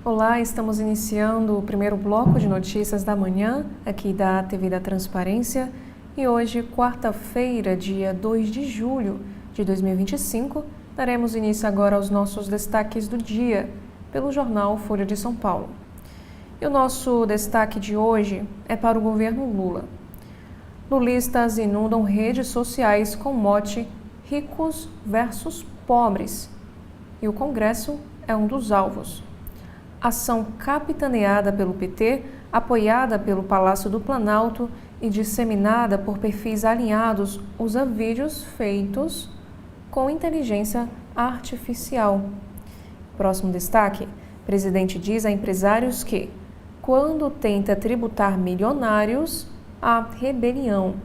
Olá, estamos iniciando o primeiro bloco de notícias da manhã, aqui da TV da Transparência, e hoje, quarta-feira, dia 2 de julho de 2025, daremos início agora aos nossos destaques do dia, pelo jornal Folha de São Paulo. E o nosso destaque de hoje é para o governo Lula. Lulistas inundam redes sociais com mote ricos versus pobres, e o Congresso é um dos alvos. Ação capitaneada pelo PT, apoiada pelo Palácio do Planalto e disseminada por perfis alinhados, usa vídeos feitos com inteligência artificial. Próximo destaque: presidente diz a empresários que, quando tenta tributar milionários, há rebelião.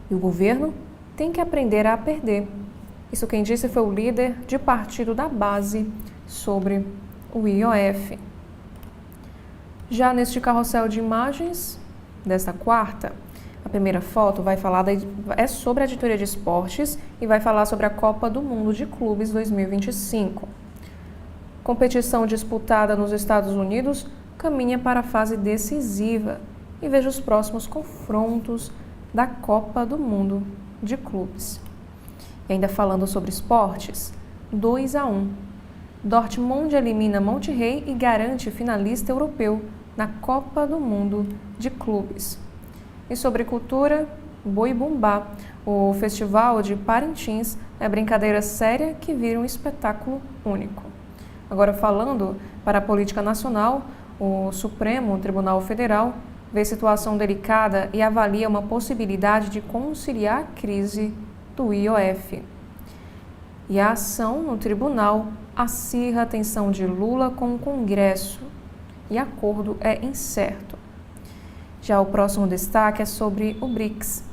E o governo tem que aprender a perder. Isso quem disse foi o líder de partido da base sobre o IOF. Já neste carrossel de imagens desta quarta, a primeira foto é sobre a editoria de esportes e vai falar sobre a Copa do Mundo de Clubes 2025. Competição disputada nos Estados Unidos caminha para a fase decisiva e veja os próximos confrontos da Copa do Mundo de Clubes. E ainda falando sobre esportes, 2-1. Dortmund elimina Monterrey e garante finalista europeu na Copa do Mundo de Clubes. E sobre cultura, Boi Bumbá, o Festival de Parintins é brincadeira séria que vira um espetáculo único. Agora falando para a política nacional, o Supremo Tribunal Federal vê situação delicada e avalia uma possibilidade de conciliar a crise do IOF. E a ação no tribunal acirra a tensão de Lula com o Congresso e acordo é incerto. Já o próximo destaque é sobre o BRICS.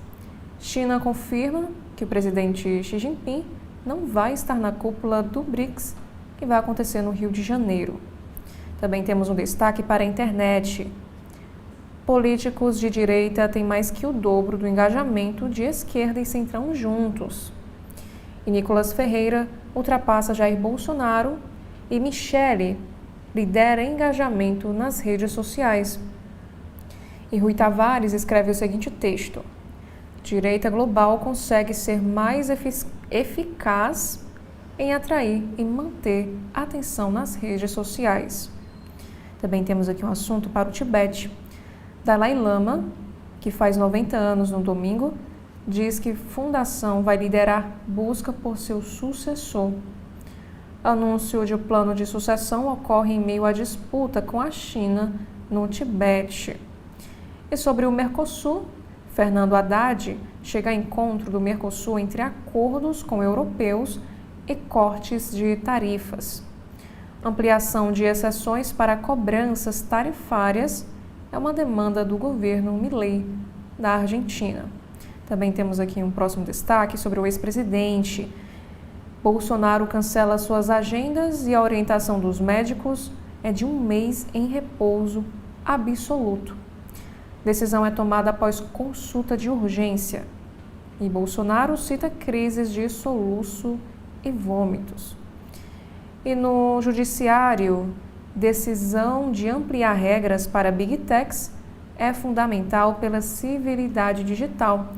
China confirma que o presidente Xi Jinping não vai estar na cúpula do BRICS, que vai acontecer no Rio de Janeiro. Também temos um destaque para a internet. Políticos de direita têm mais que o dobro do engajamento de esquerda e centrão juntos. E Nicolas Ferreira ultrapassa Jair Bolsonaro e Michele lidera engajamento nas redes sociais. E Rui Tavares escreve o seguinte texto: direita global consegue ser mais eficaz em atrair e manter atenção nas redes sociais. Também temos aqui um assunto para o Tibete. Dalai Lama, que faz 90 anos no domingo, diz que fundação vai liderar busca por seu sucessor. Anúncio de plano de sucessão ocorre em meio à disputa com a China no Tibete. E sobre o Mercosul, Fernando Haddad chega a encontro do Mercosul entre acordos com europeus e cortes de tarifas. Ampliação de exceções para cobranças tarifárias é uma demanda do governo Milei da Argentina. Também temos aqui um próximo destaque sobre o ex-presidente. Bolsonaro cancela suas agendas e a orientação dos médicos é de 1 mês em repouso absoluto. Decisão é tomada após consulta de urgência. E Bolsonaro cita crises de soluço e vômitos. E no judiciário, decisão de ampliar regras para Big Techs é fundamental pela civilidade digital,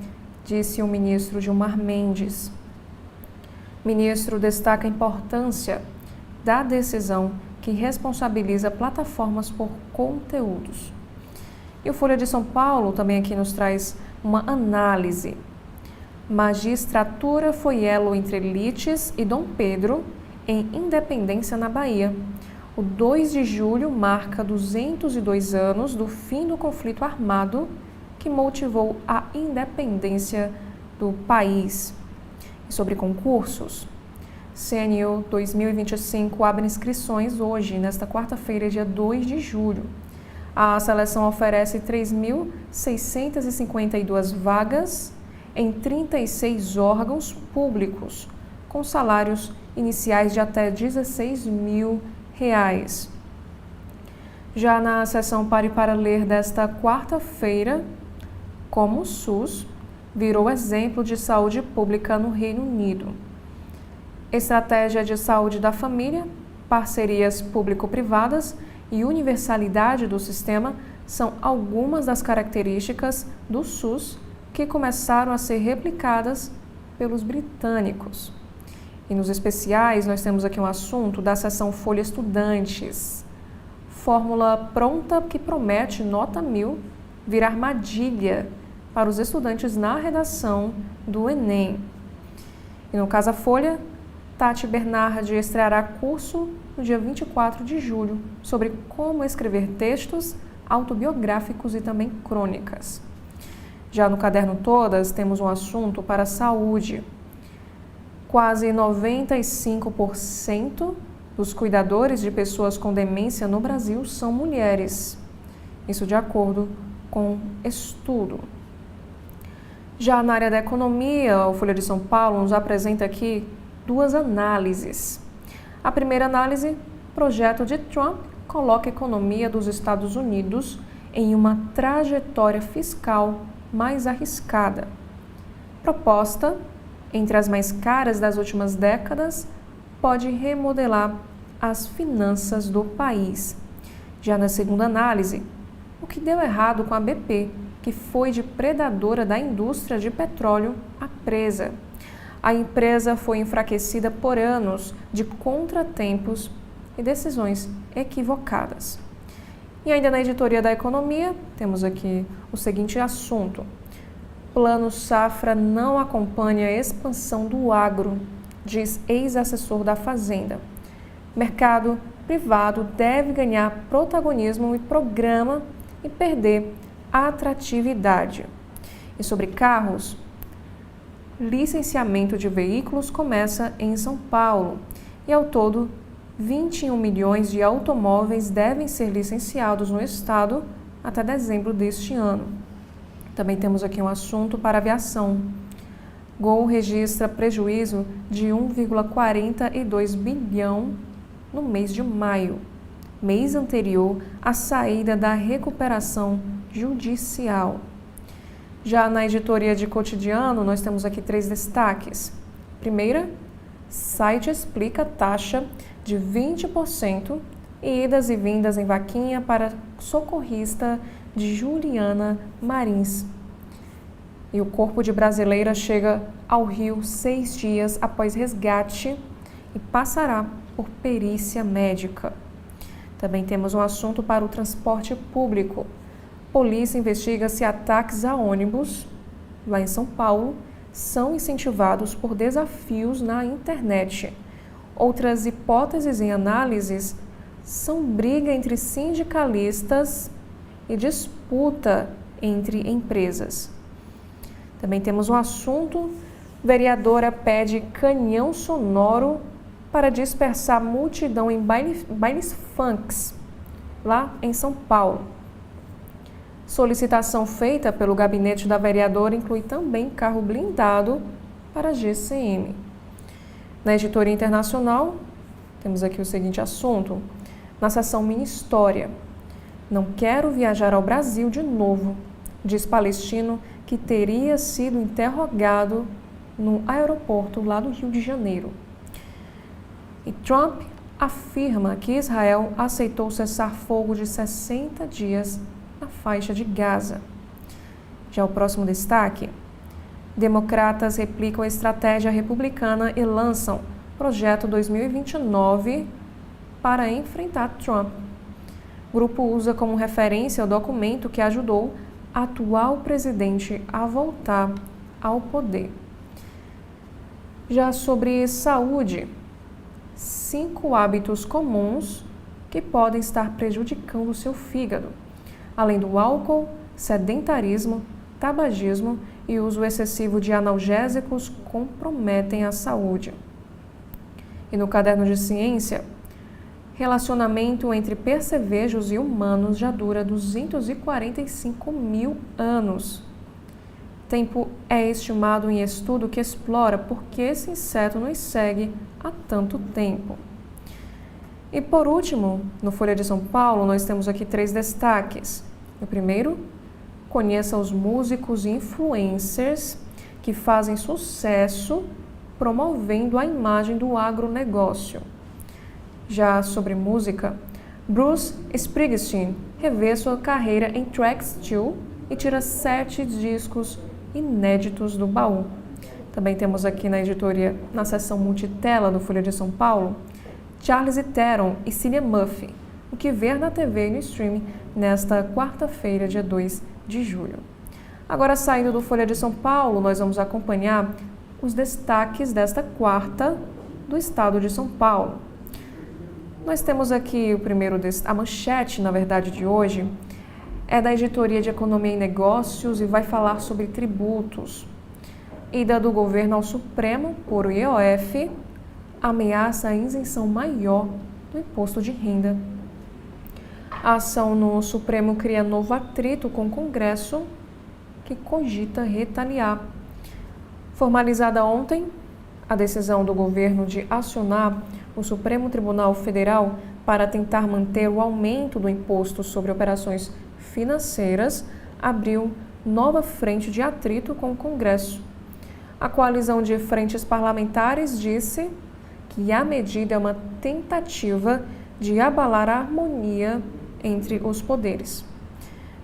disse o ministro Gilmar Mendes. O ministro destaca a importância da decisão que responsabiliza plataformas por conteúdos. E o Folha de São Paulo também aqui nos traz uma análise. Magistratura foi elo entre elites e Dom Pedro em independência na Bahia. O 2 de julho marca 202 anos do fim do conflito armado que motivou a independência do país. E sobre concursos, CNU 2025 abre inscrições hoje, nesta quarta-feira, dia 2 de julho. A seleção oferece 3.652 vagas em 36 órgãos públicos, com salários iniciais de até R$ 16.000. Já na sessão Pare para Ler desta quarta-feira, como o SUS virou exemplo de saúde pública no Reino Unido. Estratégia de saúde da família, parcerias público-privadas e universalidade do sistema são algumas das características do SUS que começaram a ser replicadas pelos britânicos. E nos especiais, nós temos aqui um assunto da seção Folha Estudantes. Fórmula pronta que promete nota 1000 vir armadilha para os estudantes na redação do Enem. E no Casa Folha, Tati Bernardi estreará curso no dia 24 de julho sobre como escrever textos autobiográficos e também crônicas. Já no Caderno Todas, temos um assunto para a saúde. Quase 95% dos cuidadores de pessoas com demência no Brasil são mulheres. Isso de acordo com estudo. Já na área da economia, o Folha de São Paulo nos apresenta aqui duas análises. A primeira análise, projeto de Trump coloca a economia dos Estados Unidos em uma trajetória fiscal mais arriscada. Proposta, entre as mais caras das últimas décadas, pode remodelar as finanças do país. Já na segunda análise, o que deu errado com a BP, que foi de predadora da indústria de petróleo à presa. A empresa foi enfraquecida por anos de contratempos e decisões equivocadas. E ainda na editoria da economia, temos aqui o seguinte assunto. Plano Safra não acompanha a expansão do agro, diz ex-assessor da Fazenda. Mercado privado deve ganhar protagonismo e programa e perder atratividade. E sobre carros, licenciamento de veículos começa em São Paulo e ao todo 21 milhões de automóveis devem ser licenciados no estado até dezembro deste ano. Também temos aqui um assunto para a aviação. Gol registra prejuízo de 1,42 bilhão no mês de maio, mês anterior à saída da recuperação judicial. Já na editoria de cotidiano, nós temos aqui 3 destaques. Primeira, site explica taxa de 20% e idas e vindas em vaquinha para socorrista de Juliana Marins. E o corpo de brasileira chega ao Rio 6 dias após resgate e passará por perícia médica. Também temos um assunto para o transporte público. Polícia investiga se ataques a ônibus, lá em São Paulo, são incentivados por desafios na internet. Outras hipóteses em análises são briga entre sindicalistas e disputa entre empresas. Também temos um assunto, vereadora pede canhão sonoro para dispersar multidão em bailes funks, lá em São Paulo. Solicitação feita pelo gabinete da vereadora inclui também carro blindado para a GCM. Na editoria internacional, temos aqui o seguinte assunto. Na seção Mini História, não quero viajar ao Brasil de novo, diz palestino que teria sido interrogado no aeroporto lá do Rio de Janeiro. E Trump afirma que Israel aceitou cessar fogo de 60 dias na faixa de Gaza. Já o próximo destaque, democratas replicam a estratégia republicana e lançam projeto 2029 para enfrentar Trump. O grupo usa como referência o documento que ajudou a atual presidente a voltar ao poder. Já sobre saúde, 5 hábitos comuns que podem estar prejudicando o seu fígado. Além do álcool, sedentarismo, tabagismo e uso excessivo de analgésicos comprometem a saúde. E no caderno de ciência, Relacionamento entre percevejos e humanos já dura 245 mil anos. Tempo é estimado em estudo que explora por que esse inseto nos segue há tanto tempo. E por último, no Folha de São Paulo, nós temos aqui 3 destaques. O primeiro, conheça os músicos e influencers que fazem sucesso promovendo a imagem do agronegócio. Já sobre música, Bruce Springsteen revê sua carreira em Tracks 2 e tira 7 discos inéditos do baú. Também temos aqui na editoria, na seção multitela do Folha de São Paulo, Charlize Theron e Cillian Murphy, o que ver na TV e no streaming nesta quarta-feira, dia 2 de julho. Agora, saindo do Folha de São Paulo, nós vamos acompanhar os destaques desta quarta do estado de São Paulo. Nós temos aqui o primeiro, a manchete, na verdade, de hoje, é da Editoria de Economia e Negócios e vai falar sobre tributos. Ida do governo ao Supremo por o IOF ameaça a isenção maior do imposto de renda. A ação no Supremo cria novo atrito com o Congresso, que cogita retaliar. Formalizada ontem, a decisão do governo de acionar o Supremo Tribunal Federal para tentar manter o aumento do imposto sobre operações financeiras abriu nova frente de atrito com o Congresso. A coalizão de frentes parlamentares disse que a medida é uma tentativa de abalar a harmonia entre os poderes.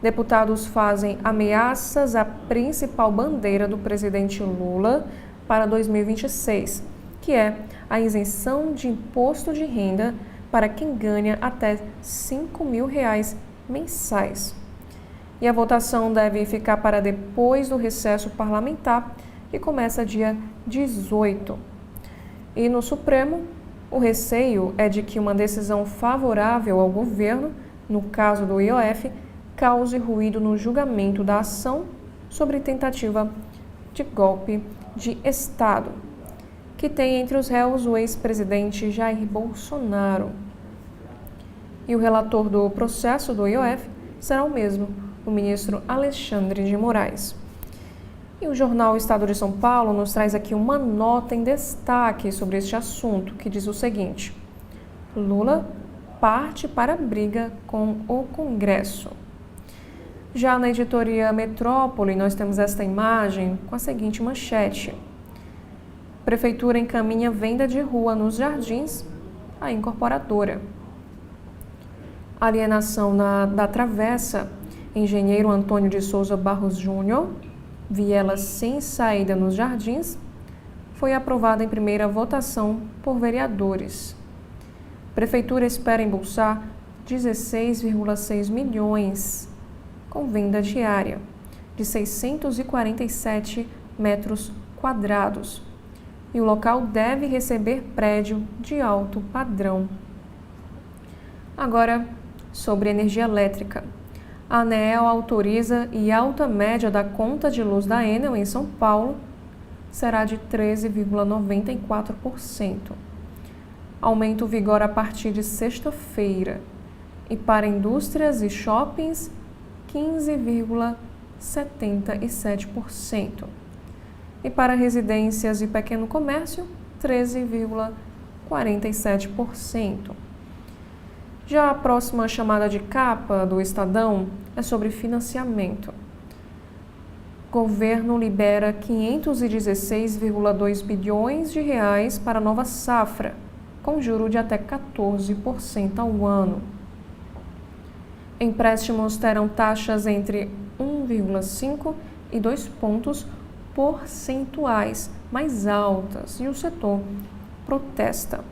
Deputados fazem ameaças à principal bandeira do presidente Lula para 2026, que é a isenção de imposto de renda para quem ganha até R$ 5.000 mensais. E a votação deve ficar para depois do recesso parlamentar, que começa dia 18. E no Supremo, o receio é de que uma decisão favorável ao governo, no caso do IOF, cause ruído no julgamento da ação sobre tentativa de golpe de Estado, que tem entre os réus o ex-presidente Jair Bolsonaro. E o relator do processo do IOF será o mesmo, o ministro Alexandre de Moraes. E o jornal Estado de São Paulo nos traz aqui uma nota em destaque sobre este assunto, que diz o seguinte: Lula parte para a briga com o Congresso. Já na editoria Metrópole, nós temos esta imagem com a seguinte manchete: Prefeitura encaminha venda de rua nos Jardins à incorporadora. Alienação da Travessa, engenheiro Antônio de Souza Barros Júnior, viela sem saída nos Jardins, foi aprovada em primeira votação por vereadores. Prefeitura espera embolsar 16,6 milhões com venda diária de 647 metros quadrados. E o local deve receber prédio de alto padrão. Agora, sobre energia elétrica. A ANEEL autoriza e a alta média da conta de luz da Enel em São Paulo será de 13,94%. Aumento vigora a partir de sexta-feira. E para indústrias e shoppings, 15,77%. E para residências e pequeno comércio, 13,47%. Já a próxima chamada de capa do Estadão é sobre financiamento. Governo libera 516,2 bilhões de reais para nova safra, com juro de até 14% ao ano. Empréstimos terão taxas entre 1,5 e 2 pontos percentuais mais altas e o setor protesta.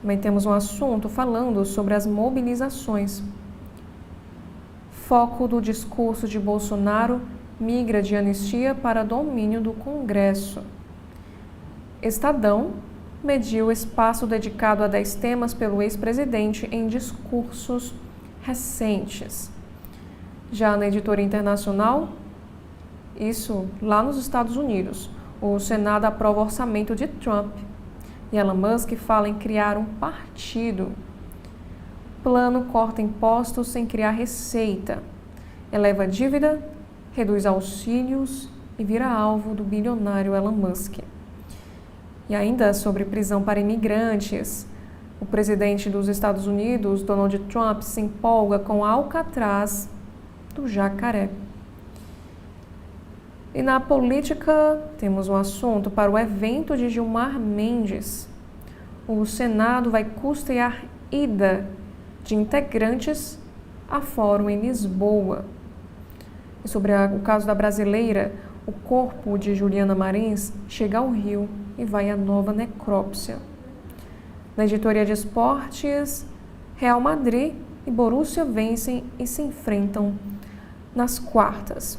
Também temos um assunto falando sobre as mobilizações. Foco do discurso de Bolsonaro migra de anistia para domínio do Congresso. Estadão mediu o espaço dedicado a 10 temas pelo ex-presidente em discursos recentes. Já na editoria internacional, isso lá nos Estados Unidos, o Senado aprova o orçamento de Trump. E Elon Musk fala em criar um partido. Plano corta impostos sem criar receita. Eleva a dívida, reduz auxílios e vira alvo do bilionário Elon Musk. E ainda sobre prisão para imigrantes, o presidente dos Estados Unidos, Donald Trump, se empolga com Alcatraz do Jacaré. E na política, temos um assunto para o evento de Gilmar Mendes. O Senado vai custear ida de integrantes a fórum em Lisboa. E sobre o caso da brasileira, o corpo de Juliana Marins chega ao Rio e vai à nova necrópsia. Na editoria de esportes, Real Madrid e Borussia vencem e se enfrentam nas quartas.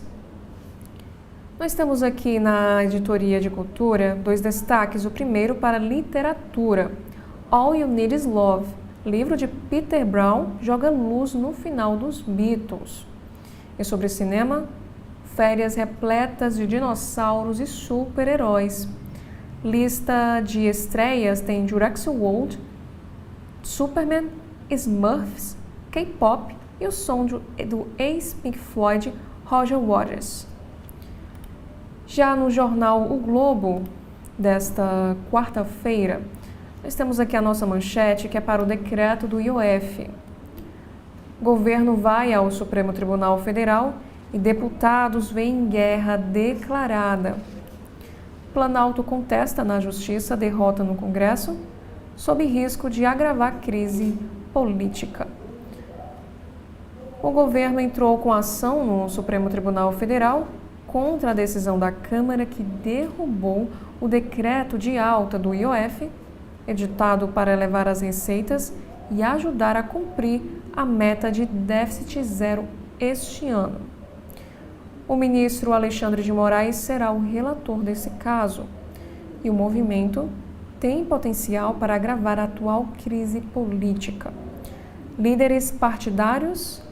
Nós temos aqui na editoria de cultura 2 destaques. O primeiro para literatura. All You Need Is Love, livro de Peter Brown, joga luz no final dos Beatles. E sobre cinema, férias repletas de dinossauros e super-heróis. Lista de estreias tem Jurassic World, Superman, Smurfs, K-pop e o som do ex-Pink Floyd, Roger Waters. Já no jornal O Globo, desta quarta-feira, nós temos aqui a nossa manchete, que é para o decreto do IOF. O governo vai ao Supremo Tribunal Federal e deputados veem guerra declarada. Planalto contesta na Justiça derrota no Congresso, sob risco de agravar crise política. O governo entrou com ação no Supremo Tribunal Federal contra a decisão da Câmara que derrubou o decreto de alta do IOF, editado para elevar as receitas e ajudar a cumprir a meta de déficit zero este ano. O ministro Alexandre de Moraes será o relator desse caso e o movimento tem potencial para agravar a atual crise política. Líderes partidários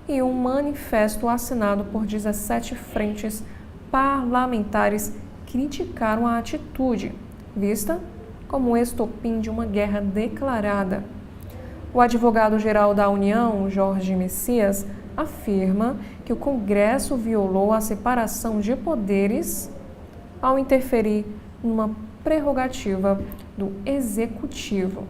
e um manifesto assinado por 17 frentes parlamentares criticaram a atitude, vista como estopim de uma guerra declarada. O advogado-geral da União, Jorge Messias, afirma que o Congresso violou a separação de poderes ao interferir numa prerrogativa do Executivo.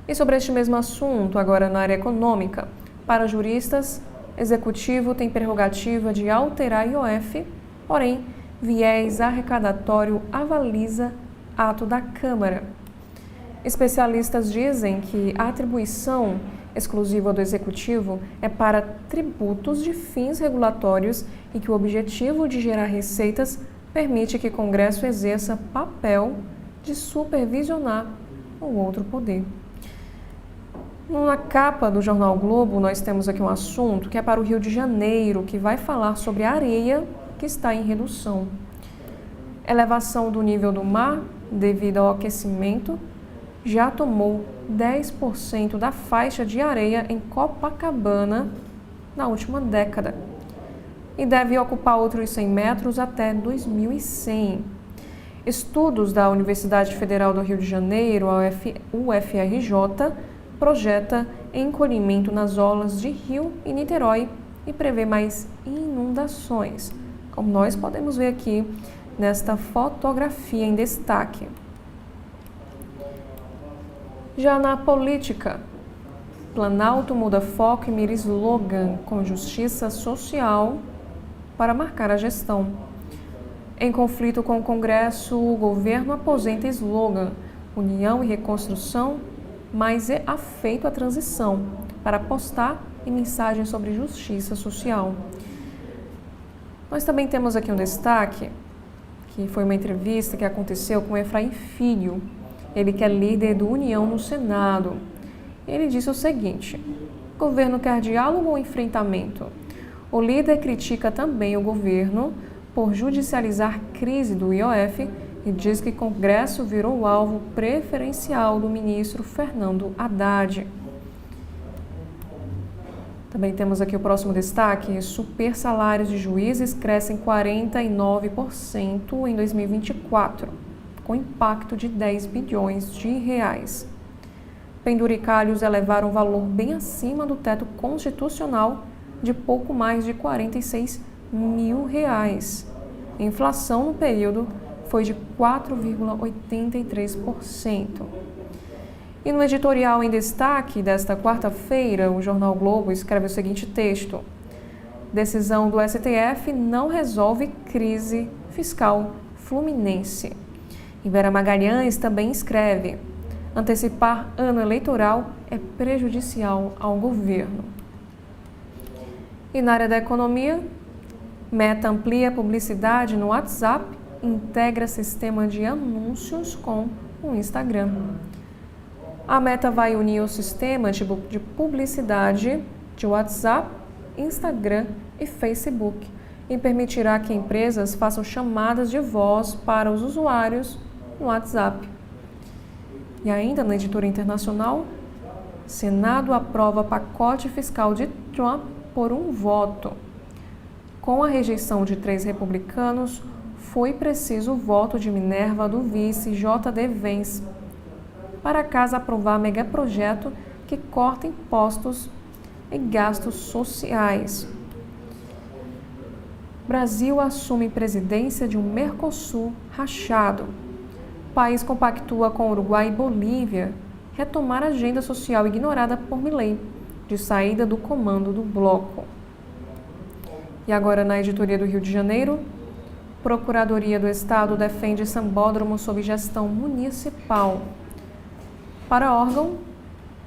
E sobre este mesmo assunto, agora na área econômica, para juristas, Executivo tem prerrogativa de alterar IOF, porém, viés arrecadatório avaliza ato da Câmara. Especialistas dizem que a atribuição exclusiva do Executivo é para tributos de fins regulatórios e que o objetivo de gerar receitas permite que o Congresso exerça papel de supervisionar o outro poder. Na capa do jornal Globo, nós temos aqui um assunto que é para o Rio de Janeiro, que vai falar sobre a areia que está em redução. Elevação do nível do mar devido ao aquecimento já tomou 10% da faixa de areia em Copacabana na última década e deve ocupar outros 100 metros até 2100. Estudos da Universidade Federal do Rio de Janeiro, a UFRJ, projeta encolhimento nas orlas de Rio e Niterói e prevê mais inundações, como nós podemos ver aqui nesta fotografia em destaque. Já na política, Planalto muda foco e mira slogan com justiça social para marcar a gestão. Em conflito com o Congresso, o governo aposenta slogan União e Reconstrução, mas é afeito à transição para apostar em mensagens sobre justiça social. Nós também temos aqui um destaque, que foi uma entrevista que aconteceu com Efraim Filho, ele que é líder do União no Senado. Ele disse o seguinte: o governo quer diálogo ou enfrentamento? O líder critica também o governo por judicializar crise do IOF e diz que o Congresso virou alvo preferencial do ministro Fernando Haddad. Também temos aqui o próximo destaque: super salários de juízes crescem 49% em 2024, com impacto de 10 bilhões de reais. penduricalhos elevaram o valor bem acima do teto constitucional de pouco mais de R$ 46 mil. A inflação no período foi de 4,83%. E no editorial em destaque desta quarta-feira, o jornal Globo escreve o seguinte texto: decisão do STF não resolve crise fiscal fluminense. E Vera Magalhães também escreve: antecipar ano eleitoral é prejudicial ao governo. E na área da economia, Meta amplia publicidade no WhatsApp e integra sistema de anúncios com o Instagram. A Meta vai unir o sistema de publicidade de WhatsApp, Instagram e Facebook e permitirá que empresas façam chamadas de voz para os usuários no WhatsApp. E ainda na editora internacional, Senado aprova pacote fiscal de Trump por um voto. Com a rejeição de 3 republicanos, foi preciso o voto de Minerva do vice J.D. Vance para a casa aprovar megaprojeto que corta impostos e gastos sociais. Brasil assume presidência de um Mercosul rachado. O país compactua com Uruguai e Bolívia retomar a agenda social ignorada por Milei, de saída do comando do bloco. E agora na editoria do Rio de Janeiro, Procuradoria do Estado defende Sambódromo sob gestão municipal. Para órgão,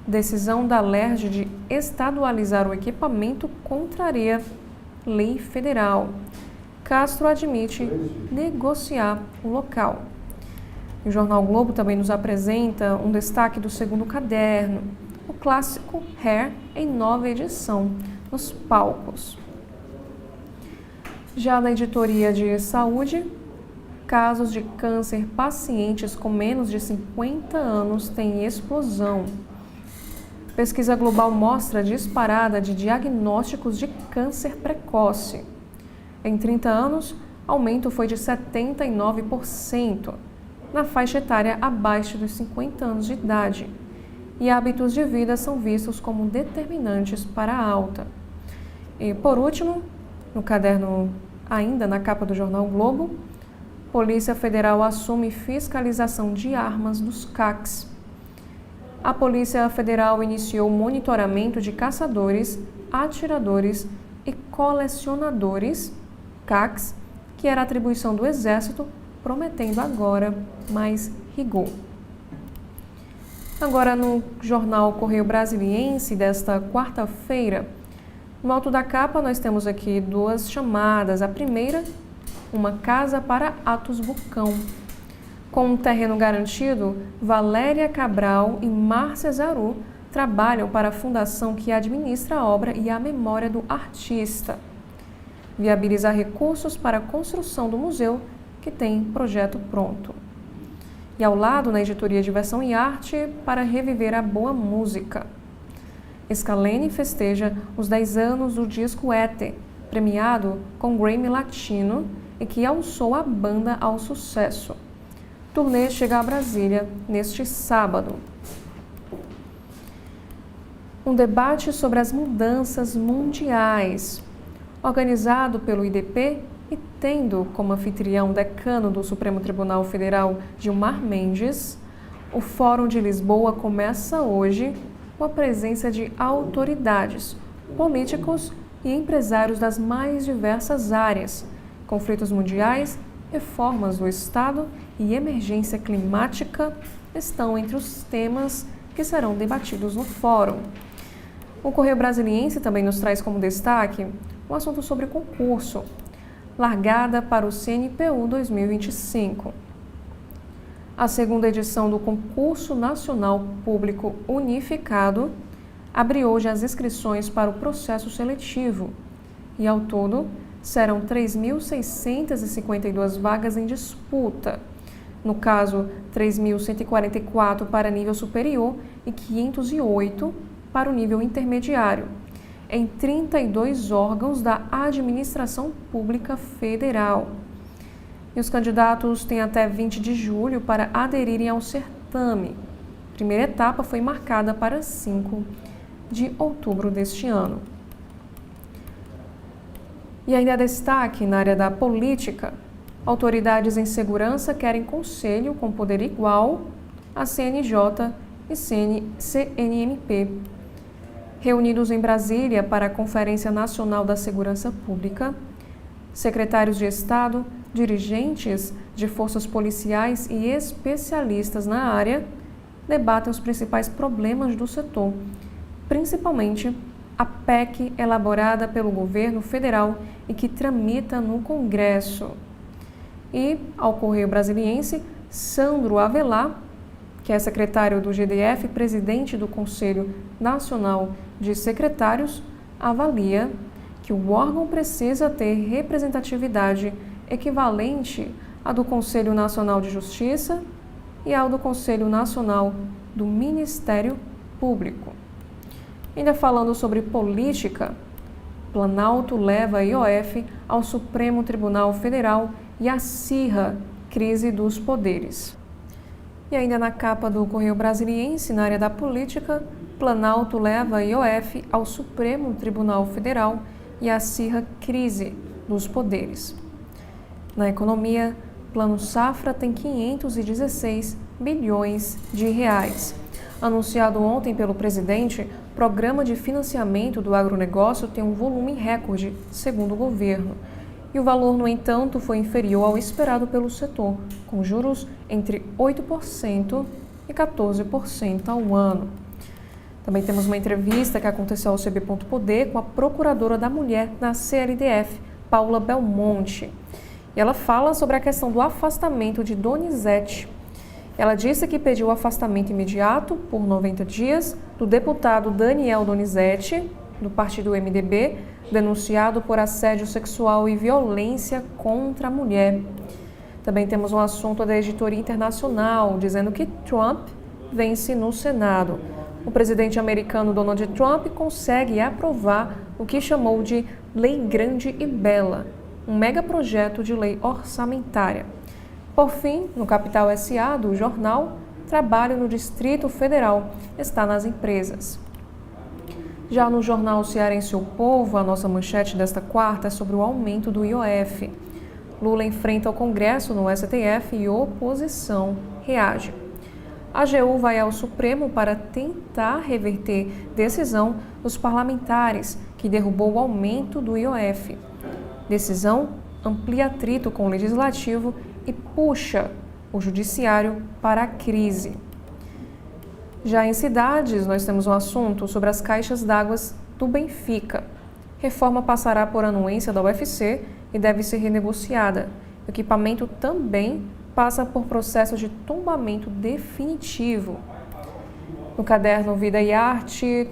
decisão da LERJ de estadualizar o equipamento contraria lei federal. Castro admite negociar o local. O jornal Globo também nos apresenta um destaque do segundo caderno, o clássico Hair em nova edição, nos palcos. Já na editoria de saúde, casos de câncer pacientes com menos de 50 anos têm explosão. Pesquisa global mostra disparada de diagnósticos de câncer precoce. Em 30 anos, aumento foi de 79% na faixa etária abaixo dos 50 anos de idade. E hábitos de vida são vistos como determinantes para a alta. E, por último, no caderno, ainda na capa do jornal Globo, Polícia Federal assume fiscalização de armas dos CACs. A Polícia Federal iniciou monitoramento de caçadores, atiradores e colecionadores, CACs, que era atribuição do Exército, prometendo agora mais rigor. Agora no jornal Correio Brasiliense desta quarta-feira, no alto da capa nós temos aqui 2 chamadas. A primeira, uma casa para Atos Bucão. Com um terreno garantido, Valéria Cabral e Márcia Zaru trabalham para a fundação que administra a obra e a memória do artista. Viabilizar recursos para a construção do museu, que tem projeto pronto. E ao lado, na editoria Diversão e Arte, para reviver a boa música. Scalene festeja os 10 anos do disco Éter, premiado com Grammy Latino e que alçou a banda ao sucesso. Turnê chega a Brasília neste sábado. Um debate sobre as mudanças mundiais, organizado pelo IDP e tendo como anfitrião decano do Supremo Tribunal Federal Gilmar Mendes, o Fórum de Lisboa começa hoje com a presença de autoridades, políticos e empresários das mais diversas áreas, conflitos mundiais, reformas do Estado e emergência climática estão entre os temas que serão debatidos no fórum. O Correio Brasiliense também nos traz como destaque um assunto sobre concurso, largada para o CNPU 2025. A segunda edição do Concurso Nacional Público Unificado abre hoje as inscrições para o processo seletivo e, ao todo, serão 3.652 vagas em disputa. No caso, 3.144 para nível superior e 508 para o nível intermediário, em 32 órgãos da Administração Pública Federal. E os candidatos têm até 20 de julho para aderirem ao certame. A primeira etapa foi marcada para 5 de outubro deste ano. E ainda destaque na área da política, autoridades em segurança querem conselho com poder igual a CNJ e CNMP. Reunidos em Brasília para a Conferência Nacional da Segurança Pública, secretários de Estado, dirigentes de forças policiais e especialistas na área debatem os principais problemas do setor, principalmente a PEC elaborada pelo governo federal e que tramita no Congresso. E, ao Correio Brasiliense, Sandro Avelar, que é secretário do GDF e presidente do Conselho Nacional de Secretários, avalia que o órgão precisa ter representatividade equivalente à do Conselho Nacional de Justiça e ao do Conselho Nacional do Ministério Público. Ainda falando sobre política, Planalto leva a IOF ao Supremo Tribunal Federal e acirra crise dos poderes. E ainda na capa do Correio Brasiliense, na área da política, Planalto leva a IOF ao Supremo Tribunal Federal e acirra crise dos poderes. Na economia, Plano Safra tem 516 bilhões de reais. Anunciado ontem pelo presidente, o programa de financiamento do agronegócio tem um volume recorde, segundo o governo. E o valor, no entanto, foi inferior ao esperado pelo setor, com juros entre 8% e 14% ao ano. Também temos uma entrevista que aconteceu ao CB.poder com a procuradora da mulher na CLDF, Paula Belmonte. E ela fala sobre a questão do afastamento de Donizete. Ela disse que pediu o afastamento imediato, por 90 dias, do deputado Daniel Donizete, do partido MDB, denunciado por assédio sexual e violência contra a mulher. Também temos um assunto da editoria internacional, dizendo que Trump vence no Senado. O presidente americano Donald Trump consegue aprovar o que chamou de Lei Grande e Bela, um megaprojeto de lei orçamentária. Por fim, no Capital SA do jornal, trabalho no Distrito Federal está nas empresas. Já no jornal Cearense O Povo, a nossa manchete desta quarta é sobre o aumento do IOF. Lula enfrenta o Congresso no STF e oposição reage. A AGU vai ao Supremo para tentar reverter decisão dos parlamentares que derrubou o aumento do IOF. Decisão amplia atrito com o Legislativo e puxa o Judiciário para a crise. Já em cidades, nós temos um assunto sobre as caixas d'água do Benfica. Reforma passará por anuência da UFC e deve ser renegociada. O equipamento também passa por processo de tombamento definitivo. No caderno Vida e Arte,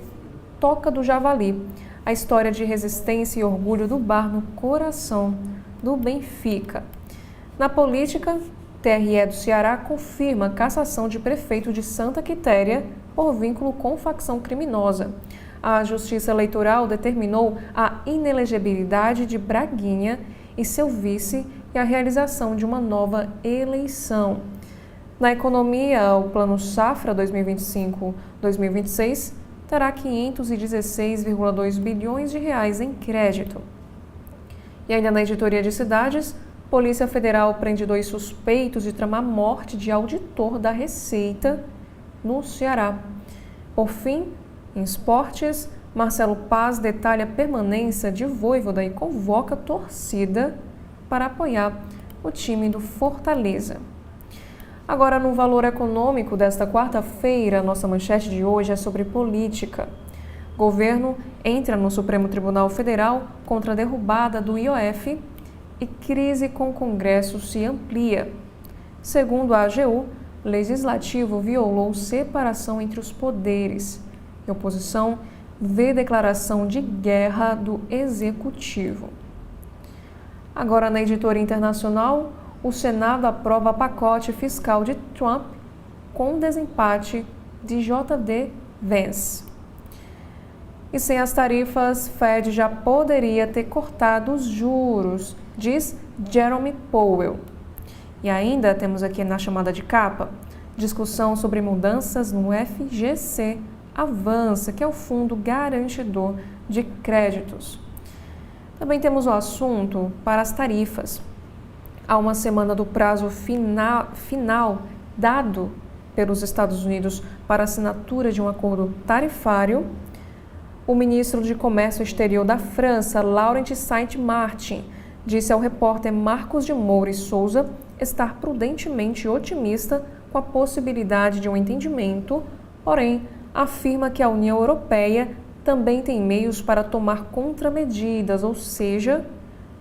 Toca do Javali, a história de resistência e orgulho do bar no coração do Benfica. Na política, TRE do Ceará confirma a cassação de prefeito de Santa Quitéria por vínculo com facção criminosa. A Justiça Eleitoral determinou a inelegibilidade de Braguinha e seu vice e a realização de uma nova eleição. Na economia, o Plano Safra 2025-2026 terá 516,2 bilhões de reais em crédito. E ainda na editoria de cidades, Polícia Federal prende 2 suspeitos de tramar morte de auditor da Receita no Ceará. Por fim, em esportes, Marcelo Paz detalha a permanência de Vojvoda e convoca torcida para apoiar o time do Fortaleza. Agora, no valor econômico desta quarta-feira, nossa manchete de hoje é sobre política. Governo entra no Supremo Tribunal Federal contra a derrubada do IOF e crise com o Congresso se amplia. Segundo a AGU, o Legislativo violou separação entre os poderes. E a oposição vê declaração de guerra do Executivo. Agora, na editoria internacional, o Senado aprova pacote fiscal de Trump com desempate de JD Vance. E sem as tarifas, Fed já poderia ter cortado os juros, diz Jerome Powell. E ainda temos aqui na chamada de capa, Discussão sobre mudanças no FGC avança, que é o Fundo Garantidor de Créditos. Também temos o assunto para as tarifas. Há uma semana do prazo final dado pelos Estados Unidos para assinatura de um acordo tarifário, o ministro de Comércio Exterior da França, Laurent Saint-Martin, disse ao repórter Marcos de Moura e Souza estar prudentemente otimista com a possibilidade de um entendimento, porém, afirma que a União Europeia também tem meios para tomar contramedidas, ou seja,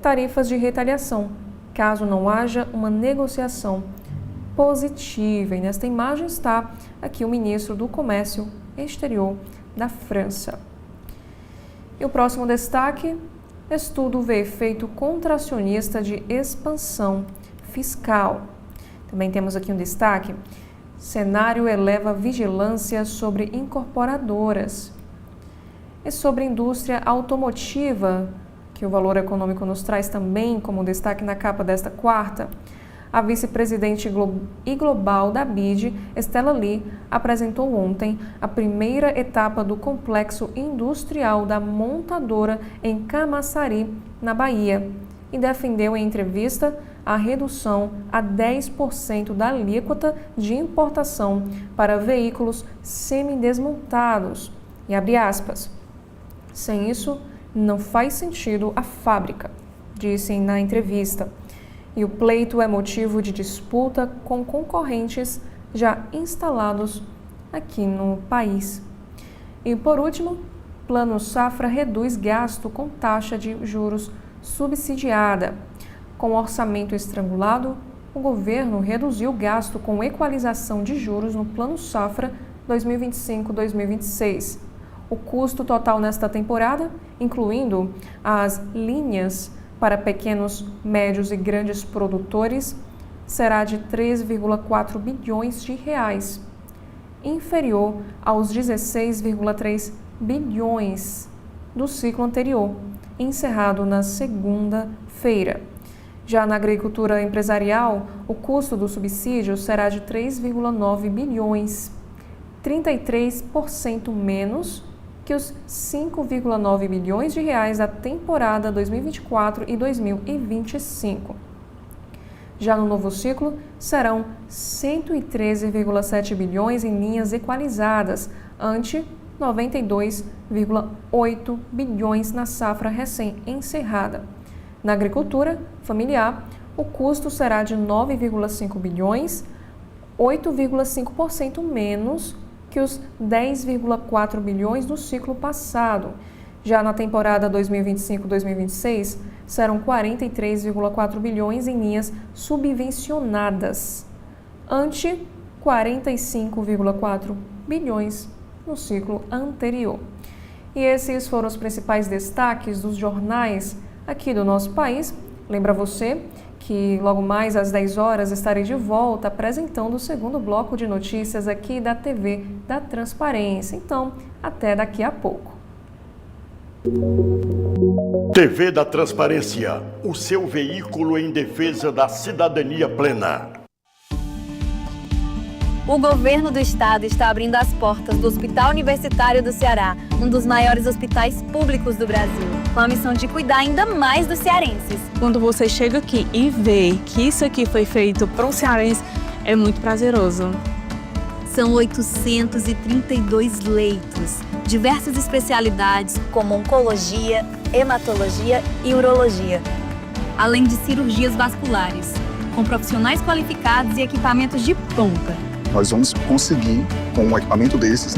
tarifas de retaliação, caso não haja uma negociação positiva. E nesta imagem está aqui o ministro do Comércio Exterior da França. E o próximo destaque: estudo vê efeito contracionista de expansão fiscal. Também temos aqui um destaque: cenário eleva vigilância sobre incorporadoras. E sobre indústria automotiva, que o Valor Econômico nos traz também como destaque na capa desta quarta, a vice-presidente e global da BID, Stella Li, apresentou ontem a primeira etapa do complexo industrial da montadora em Camaçari, na Bahia, e defendeu em entrevista a redução a 10% da alíquota de importação para veículos semidesmontados. E abre aspas, sem isso, não faz sentido a fábrica, disse na entrevista. E o pleito é motivo de disputa com concorrentes já instalados aqui no país. E por último, Plano Safra reduz gasto com taxa de juros subsidiada. Com orçamento estrangulado, o governo reduziu o gasto com equalização de juros no Plano Safra 2025-2026. O custo total nesta temporada, incluindo as linhas para pequenos, médios e grandes produtores, será de 3,4 bilhões de reais, inferior aos 16,3 bilhões do ciclo anterior, encerrado na segunda-feira. Já na agricultura empresarial, o custo do subsídio será de 3,9 bilhões, 33% menos que os 5,9 bilhões de reais da temporada 2024 e 2025. Já no novo ciclo, serão 113,7 bilhões em linhas equalizadas, ante 92,8 bilhões na safra recém-encerrada. Na agricultura familiar, o custo será de 9,5 bilhões, 8,5% menos que os 10,4 bilhões do ciclo passado. Já na temporada 2025-2026, serão 43,4 bilhões em linhas subvencionadas, ante 45,4 bilhões no ciclo anterior. E esses foram os principais destaques dos jornais aqui do nosso país. Lembra você que logo mais às 10 horas estarei de volta apresentando o segundo bloco de notícias aqui da TV da Transparência. Então, até daqui a pouco. TV da Transparência, o seu veículo em defesa da cidadania plena. O governo do estado está abrindo as portas do Hospital Universitário do Ceará, um dos maiores hospitais públicos do Brasil, com a missão de cuidar ainda mais dos cearenses. Quando você chega aqui e vê que isso aqui foi feito para um cearense, é muito prazeroso. São 832 leitos, diversas especialidades como oncologia, hematologia e urologia, além de cirurgias vasculares, com profissionais qualificados e equipamentos de ponta. Nós vamos conseguir, com um equipamento desses,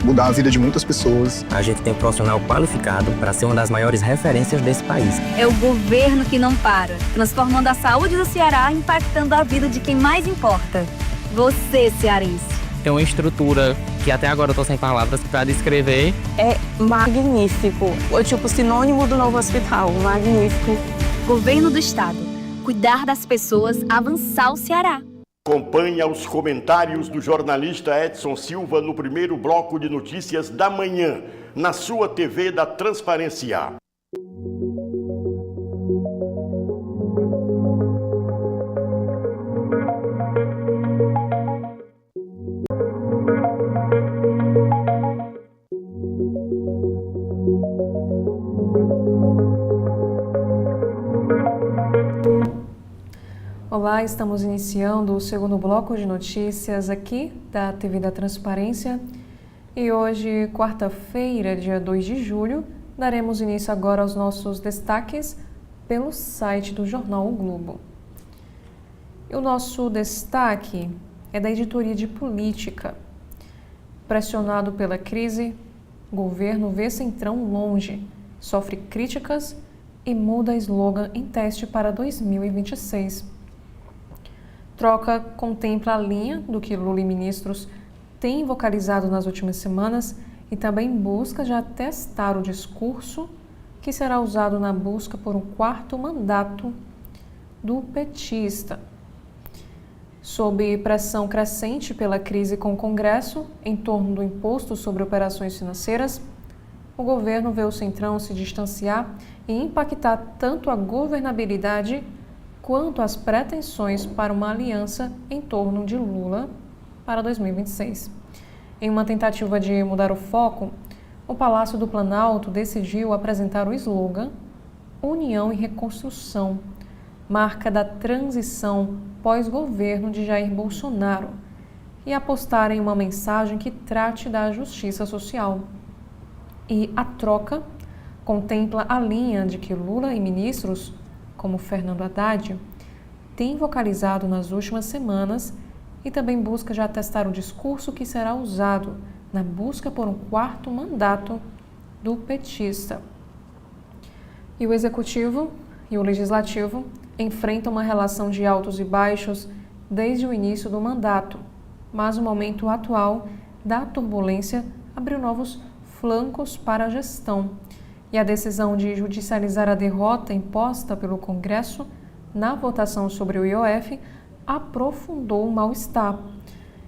mudar a vida de muitas pessoas. A gente tem um profissional qualificado para ser uma das maiores referências desse país. É o governo que não para, transformando a saúde do Ceará, impactando a vida de quem mais importa. Você, cearense. Tem uma estrutura que até agora eu estou sem palavras para descrever. É magnífico. É tipo sinônimo do novo hospital. Magnífico. Governo do Estado. Cuidar das pessoas, avançar o Ceará. Acompanhe os comentários do jornalista Edson Silva no primeiro bloco de notícias da manhã, na sua TV da Transparência. Olá, estamos iniciando o segundo bloco de notícias aqui da TV da Transparência e hoje, quarta-feira, dia 2 de julho, daremos início agora aos nossos destaques pelo site do jornal O Globo. E o nosso destaque é da editoria de política. Pressionado pela crise, governo vê Centrão longe, sofre críticas e muda slogan em teste para 2026. Troca contempla a linha do que Lula e ministros têm vocalizado nas últimas semanas e também busca já testar o discurso que será usado na busca por um quarto mandato do petista. Sob pressão crescente pela crise com o Congresso em torno do imposto sobre operações financeiras, o governo vê o Centrão se distanciar e impactar tanto a governabilidade quanto as pretensões para uma aliança em torno de Lula para 2026. Em uma tentativa de mudar o foco, o Palácio do Planalto decidiu apresentar o slogan União e Reconstrução, marca da transição pós-governo de Jair Bolsonaro, e apostar em uma mensagem que trate da justiça social. E a troca contempla a linha de que Lula e ministros, como Fernando Haddad, têm vocalizado nas últimas semanas e também busca já testar o discurso que será usado na busca por um quarto mandato do petista. E o Executivo e o Legislativo enfrentam uma relação de altos e baixos desde o início do mandato, mas o momento atual da turbulência abriu novos flancos para a gestão. E a decisão de judicializar a derrota imposta pelo Congresso na votação sobre o IOF aprofundou o mal-estar.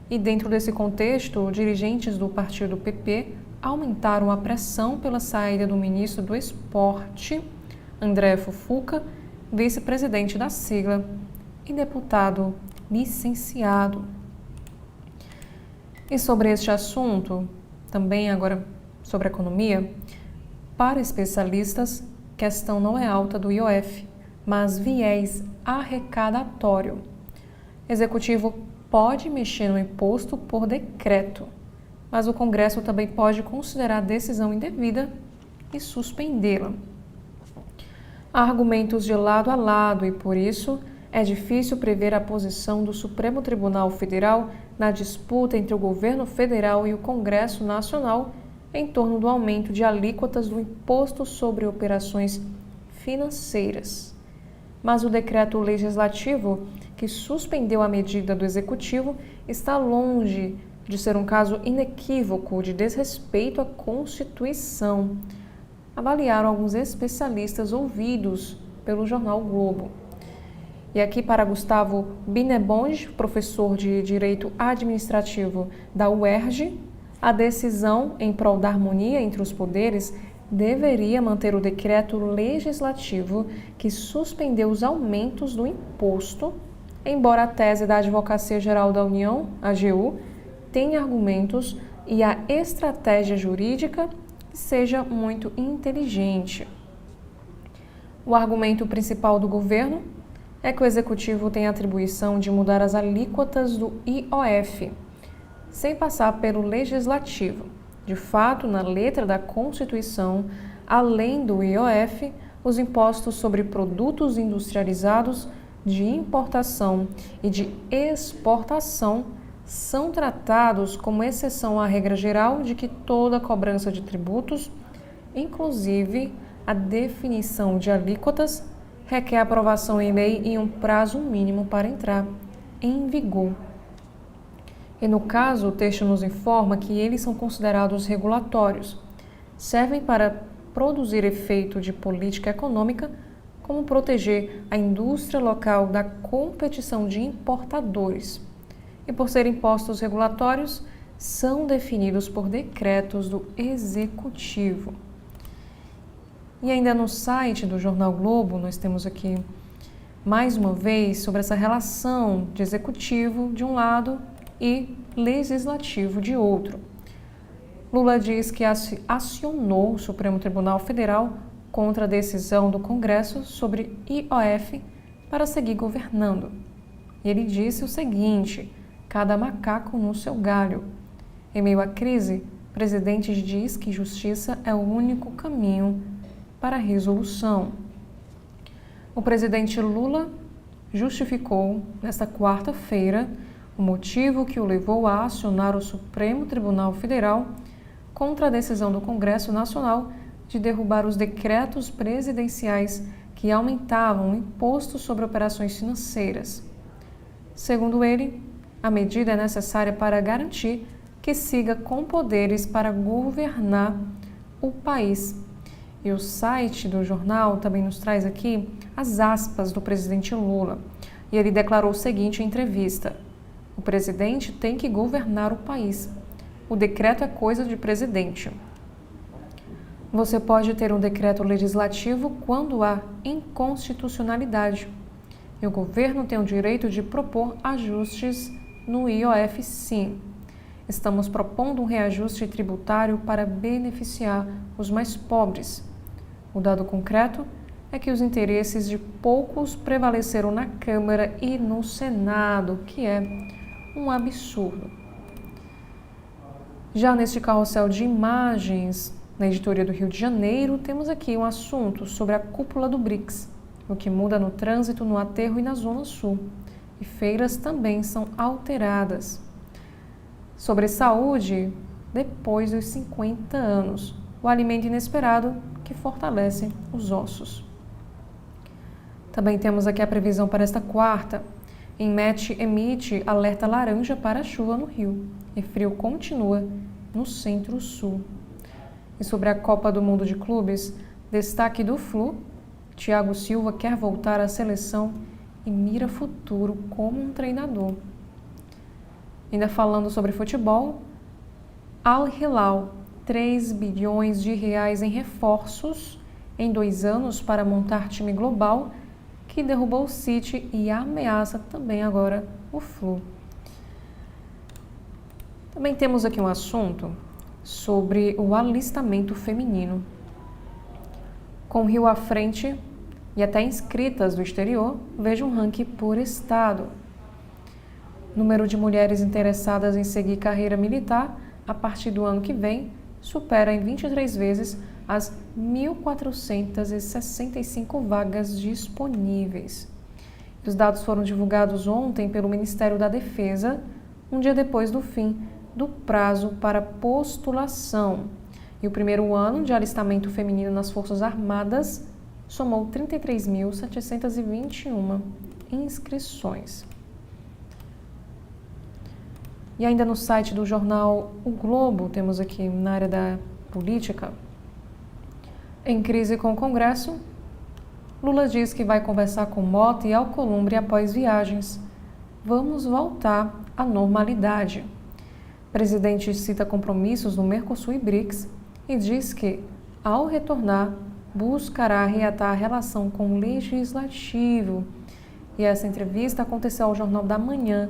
E dentro desse contexto, dirigentes do partido PP aumentaram a pressão pela saída do ministro do Esporte, André Fufuca, vice-presidente da sigla e deputado licenciado. E sobre este assunto, também agora sobre a economia, para especialistas, questão não é alta do IOF, mas viés arrecadatório. Executivo pode mexer no imposto por decreto, mas o Congresso também pode considerar a decisão indevida e suspendê-la. Há argumentos de lado a lado e, por isso, é difícil prever a posição do Supremo Tribunal Federal na disputa entre o governo federal e o Congresso Nacional em torno do aumento de alíquotas do imposto sobre operações financeiras. Mas o decreto legislativo que suspendeu a medida do Executivo está longe de ser um caso inequívoco de desrespeito à Constituição, avaliaram alguns especialistas ouvidos pelo jornal Globo. E aqui para Gustavo Binebonge, professor de Direito Administrativo da UERJ, a decisão em prol da harmonia entre os poderes deveria manter o decreto legislativo que suspendeu os aumentos do imposto, embora a tese da Advocacia Geral da União, AGU, tenha argumentos e a estratégia jurídica seja muito inteligente. O argumento principal do governo é que o Executivo tem a atribuição de mudar as alíquotas do IOF, sem passar pelo Legislativo. De fato, na letra da Constituição, além do IOF, os impostos sobre produtos industrializados, de importação e de exportação são tratados como exceção à regra geral de que toda cobrança de tributos, inclusive a definição de alíquotas, requer aprovação em lei em um prazo mínimo para entrar em vigor. E no caso, o texto nos informa que eles são considerados regulatórios, servem para produzir efeito de política econômica, como proteger a indústria local da competição de importadores. E por serem impostos regulatórios, são definidos por decretos do Executivo. E ainda no site do Jornal Globo, nós temos aqui mais uma vez sobre essa relação de Executivo de um lado e Legislativo de outro. Lula diz que acionou o Supremo Tribunal Federal contra a decisão do Congresso sobre IOF para seguir governando. e ele disse o seguinte: cada macaco no seu galho. Em meio à crise, o presidente diz que justiça é o único caminho para a resolução. O presidente Lula justificou, nesta quarta-feira, o motivo que o levou a acionar o Supremo Tribunal Federal contra a decisão do Congresso Nacional de derrubar os decretos presidenciais que aumentavam o imposto sobre operações financeiras. Segundo ele, a medida é necessária para garantir que siga com poderes para governar o país. E o site do jornal também nos traz aqui as aspas do presidente Lula. E ele declarou o seguinte em entrevista: o presidente tem que governar o país. O decreto é coisa de presidente. Você pode ter um decreto legislativo quando há inconstitucionalidade. E o governo tem o direito de propor ajustes no IOF, sim. Estamos propondo um reajuste tributário para beneficiar os mais pobres. O dado concreto é que os interesses de poucos prevaleceram na Câmara e no Senado, que é um absurdo. Já neste carrossel de imagens, na editoria do Rio de Janeiro, temos aqui um assunto sobre a cúpula do BRICS, o que muda no trânsito, no aterro e na Zona Sul. E feiras também são alteradas. Sobre saúde, depois dos 50 anos, o alimento inesperado que fortalece os ossos. Também temos aqui a previsão para esta quarta. INMET emite alerta laranja para a chuva no Rio e frio continua no Centro-Sul. E sobre a Copa do Mundo de Clubes, destaque do Flu: Thiago Silva quer voltar à seleção e mira futuro como um treinador. Ainda falando sobre futebol, Al Hilal, 3 bilhões de reais em reforços em 2 anos para montar time global, que derrubou o City e ameaça também agora o Flu. Também temos aqui um assunto sobre o alistamento feminino. Com o Rio à frente e até inscritas do exterior, veja um ranking por estado. Número de mulheres interessadas em seguir carreira militar a partir do ano que vem supera em 23 vezes as 1.465 vagas disponíveis. Os dados foram divulgados ontem pelo Ministério da Defesa, um dia depois do fim do prazo para postulação. E o primeiro ano de alistamento feminino nas Forças Armadas somou 33.721 inscrições. E ainda no site do jornal O Globo, temos aqui na área da política: em crise com o Congresso, Lula diz que vai conversar com Mota e Alcolumbre após viagens. Vamos voltar à normalidade. O presidente cita compromissos no Mercosul e BRICS e diz que, ao retornar, buscará reatar a relação com o Legislativo. E essa entrevista aconteceu ao Jornal da Manhã,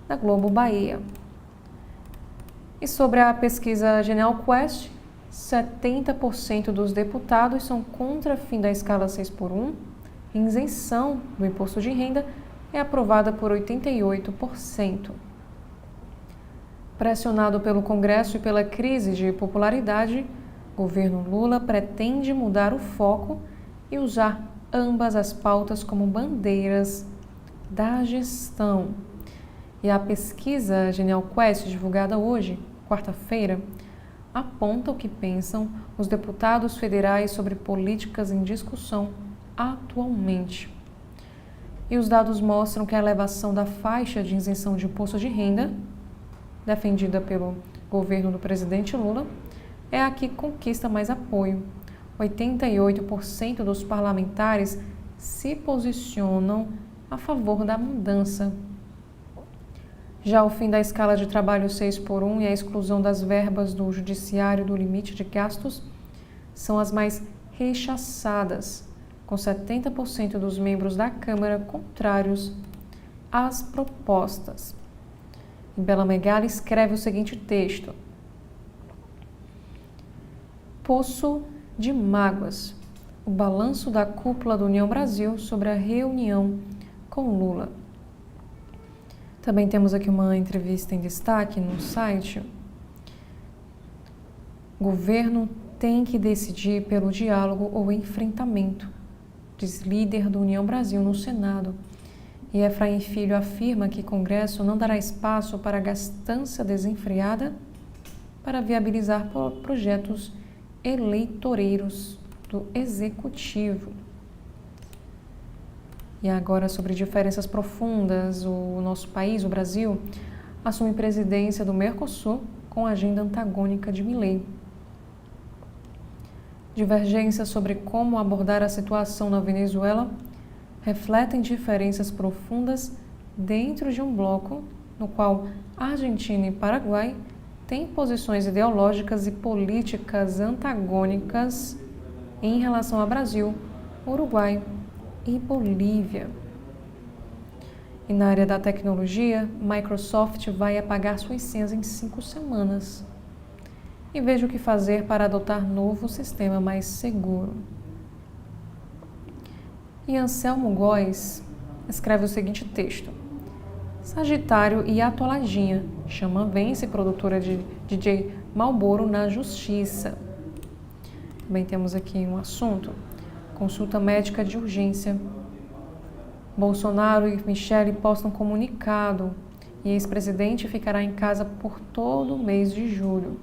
da Globo Bahia. E sobre a pesquisa Genial Quest, 70% dos deputados são contra fim da escala 6x1, e isenção do imposto de renda é aprovada por 88%. Pressionado pelo Congresso e pela crise de popularidade, o governo Lula pretende mudar o foco e usar ambas as pautas como bandeiras da gestão. E a pesquisa Genial Quest, divulgada hoje, quarta-feira, aponta o que pensam os deputados federais sobre políticas em discussão atualmente. E os dados mostram que a elevação da faixa de isenção de imposto de renda, defendida pelo governo do presidente Lula, é a que conquista mais apoio. 88% dos parlamentares se posicionam a favor da mudança. Já o fim da escala de trabalho 6x1 e a exclusão das verbas do judiciário do limite de gastos são as mais rechaçadas, com 70% dos membros da Câmara contrários às propostas. E Bela Megali escreve o seguinte texto: Poço de mágoas, o balanço da cúpula do União Brasil sobre a reunião com Lula. Também temos aqui uma entrevista em destaque no site. Governo tem que decidir pelo diálogo ou enfrentamento, diz líder do União Brasil no Senado. E Efraim Filho afirma que Congresso não dará espaço para gastança desenfreada para viabilizar projetos eleitoreiros do Executivo. E agora, sobre diferenças profundas, o nosso país, o Brasil, assume presidência do Mercosul com agenda antagônica de Milei. Divergências sobre como abordar a situação na Venezuela refletem diferenças profundas dentro de um bloco no qual Argentina e Paraguai têm posições ideológicas e políticas antagônicas em relação ao Brasil, Uruguai e Bolívia. E na área da tecnologia, Microsoft vai apagar suas senhas em 5 semanas. E veja o que fazer para adotar novo sistema mais seguro. E Anselmo Góes escreve o seguinte texto: Sagitário e Atoladinha, Xamã vence produtora de DJ Marlboro na justiça. Também temos aqui um assunto: consulta médica de urgência. Bolsonaro e Michele postam comunicado e ex-presidente ficará em casa por todo o mês de julho.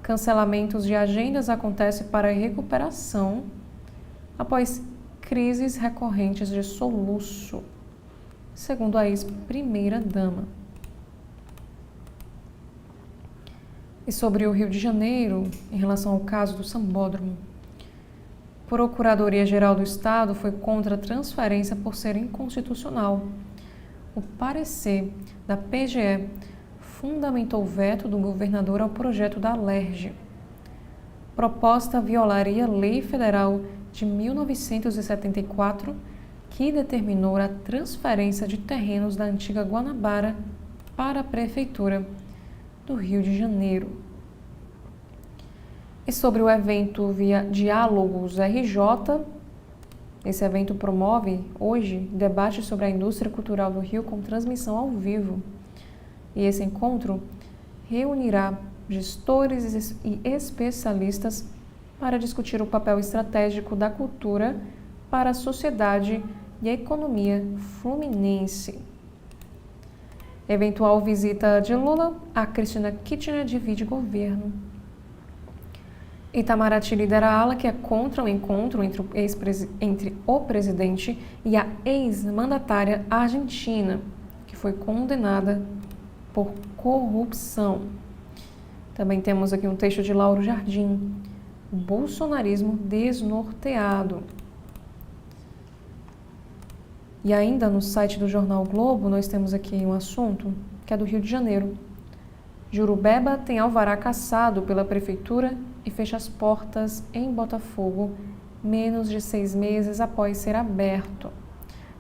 Cancelamentos de agendas acontecem para recuperação após crises recorrentes de soluço, segundo a ex-primeira-dama. E sobre o Rio de Janeiro, em relação ao caso do Sambódromo, Procuradoria-Geral do Estado foi contra a transferência por ser inconstitucional. O parecer da PGE fundamentou o veto do governador ao projeto da Alerj. Proposta violaria lei federal de 1974, que determinou a transferência de terrenos da antiga Guanabara para a Prefeitura do Rio de Janeiro. E sobre o evento via Diálogos RJ, esse evento promove hoje debate sobre a indústria cultural do Rio com transmissão ao vivo. E esse encontro reunirá gestores e especialistas para discutir o papel estratégico da cultura para a sociedade e a economia fluminense. Eventual visita de Lula a Cristina Kirchner divide governo. Itamaraty lidera a ala que é contra o encontro entre o presidente e a ex-mandatária argentina, que foi condenada por corrupção. Também temos aqui um texto de Lauro Jardim, o bolsonarismo desnorteado. E ainda no site do Jornal o Globo, nós temos aqui um assunto que é do Rio de Janeiro. Jurubeba tem alvará cassado pela prefeitura e fecha as portas em Botafogo menos de 6 meses após ser aberto.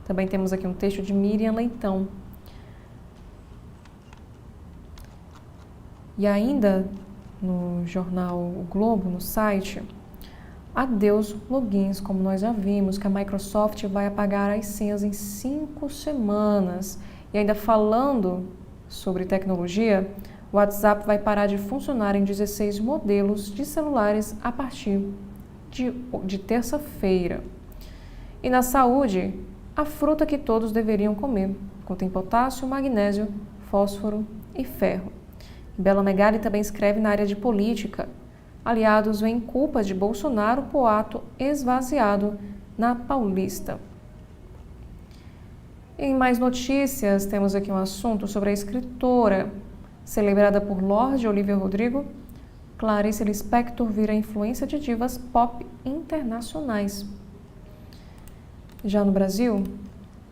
Também temos aqui um texto de Miriam Leitão. E ainda no jornal O Globo, no site, adeus logins, como nós já vimos, que a Microsoft vai apagar as senhas em 5 semanas. E ainda falando sobre tecnologia, o WhatsApp vai parar de funcionar em 16 modelos de celulares a partir de terça-feira. E na saúde, a fruta que todos deveriam comer, contém potássio, magnésio, fósforo e ferro. Bela Megali também escreve na área de política. Aliados veem culpa de Bolsonaro por ato esvaziado na Paulista. Em mais notícias, temos aqui um assunto sobre a escritora. Celebrada por Lorde Olivia Rodrigo, Clarice Lispector vira influência de divas pop internacionais. Já no Brasil,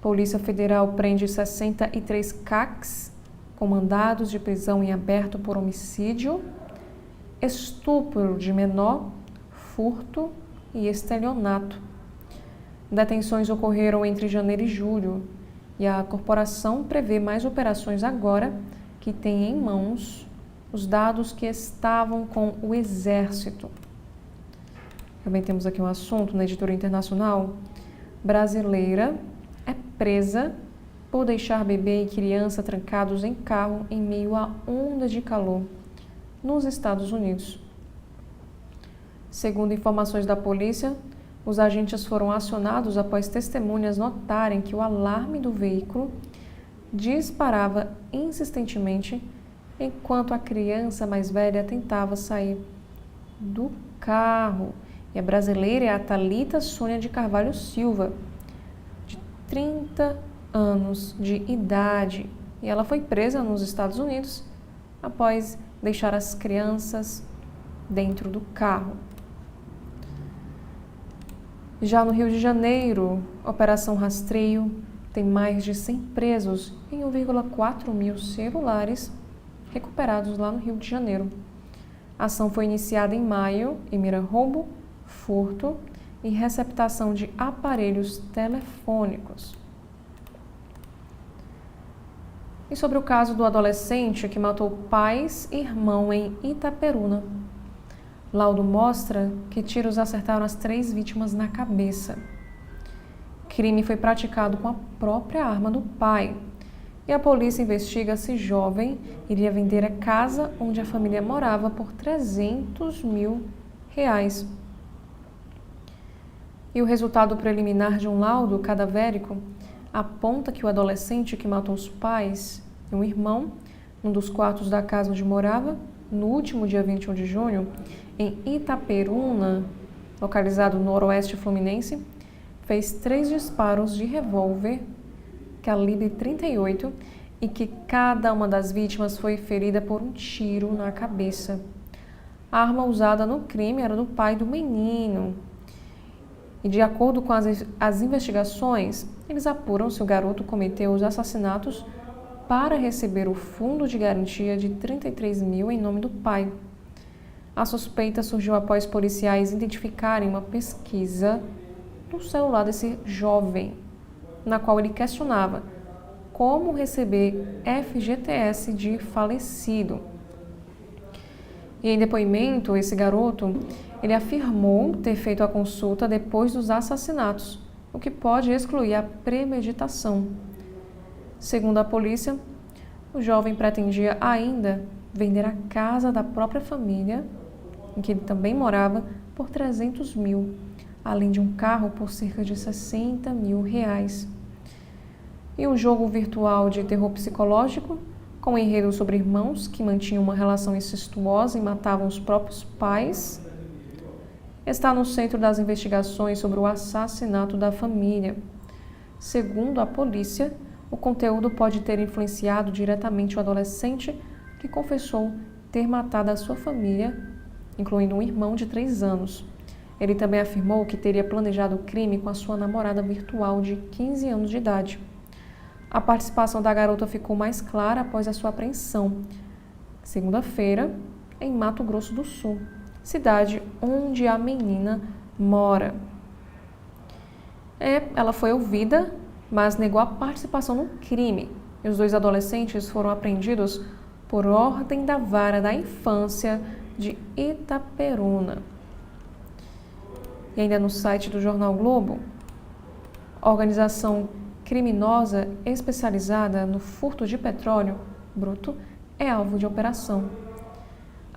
Polícia Federal prende 63 CACs com mandados de prisão em aberto por homicídio, estupro de menor, furto e estelionato. Detenções ocorreram entre janeiro e julho e a corporação prevê mais operações agora que tem em mãos os dados que estavam com o Exército. Também temos aqui um assunto na editora internacional. Brasileira é presa por deixar bebê e criança trancados em carro em meio à onda de calor nos Estados Unidos. Segundo informações da polícia, os agentes foram acionados após testemunhas notarem que o alarme do veículo disparava insistentemente enquanto a criança mais velha tentava sair do carro. E a brasileira é a Thalita Sônia de Carvalho Silva, de 30 anos de idade. E ela foi presa nos Estados Unidos após deixar as crianças dentro do carro. Já no Rio de Janeiro, Operação Rastreio tem mais de 100 presos em 1,4 mil celulares recuperados lá no Rio de Janeiro. A ação foi iniciada em maio e mira roubo, furto e receptação de aparelhos telefônicos. E sobre o caso do adolescente que matou pais e irmão em Itaperuna. Laudo mostra que tiros acertaram as 3 vítimas na cabeça. O crime foi praticado com a própria arma do pai. E a polícia investiga se jovem iria vender a casa onde a família morava por R$300 mil. E o resultado preliminar de um laudo cadavérico aponta que o adolescente que matou os pais e um irmão, num dos quartos da casa onde morava, no último dia 21 de junho, em Itaperuna, localizado no noroeste fluminense, fez 3 disparos de revólver calibre 38 e que cada uma das vítimas foi ferida por um tiro na cabeça. A arma usada no crime era do pai do menino. E de acordo com as investigações, eles apuram se o garoto cometeu os assassinatos para receber o fundo de garantia de R$33 mil em nome do pai. A suspeita surgiu após policiais identificarem uma pesquisa no celular desse jovem, na qual ele questionava como receber FGTS de falecido. E em depoimento, esse garoto, ele afirmou ter feito a consulta depois dos assassinatos, o que pode excluir a premeditação. Segundo a polícia, o jovem pretendia ainda vender a casa da própria família, em que ele também morava, por R$300 mil, além de um carro por cerca de R$60 mil. E um jogo virtual de terror psicológico, com um enredo sobre irmãos que mantinham uma relação incestuosa e matavam os próprios pais, está no centro das investigações sobre o assassinato da família. Segundo a polícia, o conteúdo pode ter influenciado diretamente o adolescente que confessou ter matado a sua família, incluindo um irmão de 3 anos. Ele também afirmou que teria planejado o crime com a sua namorada virtual de 15 anos de idade. A participação da garota ficou mais clara após a sua apreensão, segunda-feira, em Mato Grosso do Sul, cidade onde a menina mora. Ela foi ouvida, mas negou a participação no crime. E os 2 adolescentes foram apreendidos por ordem da Vara da Infância de Itaperuna. E ainda no site do Jornal Globo, a organização criminosa especializada no furto de petróleo bruto é alvo de operação.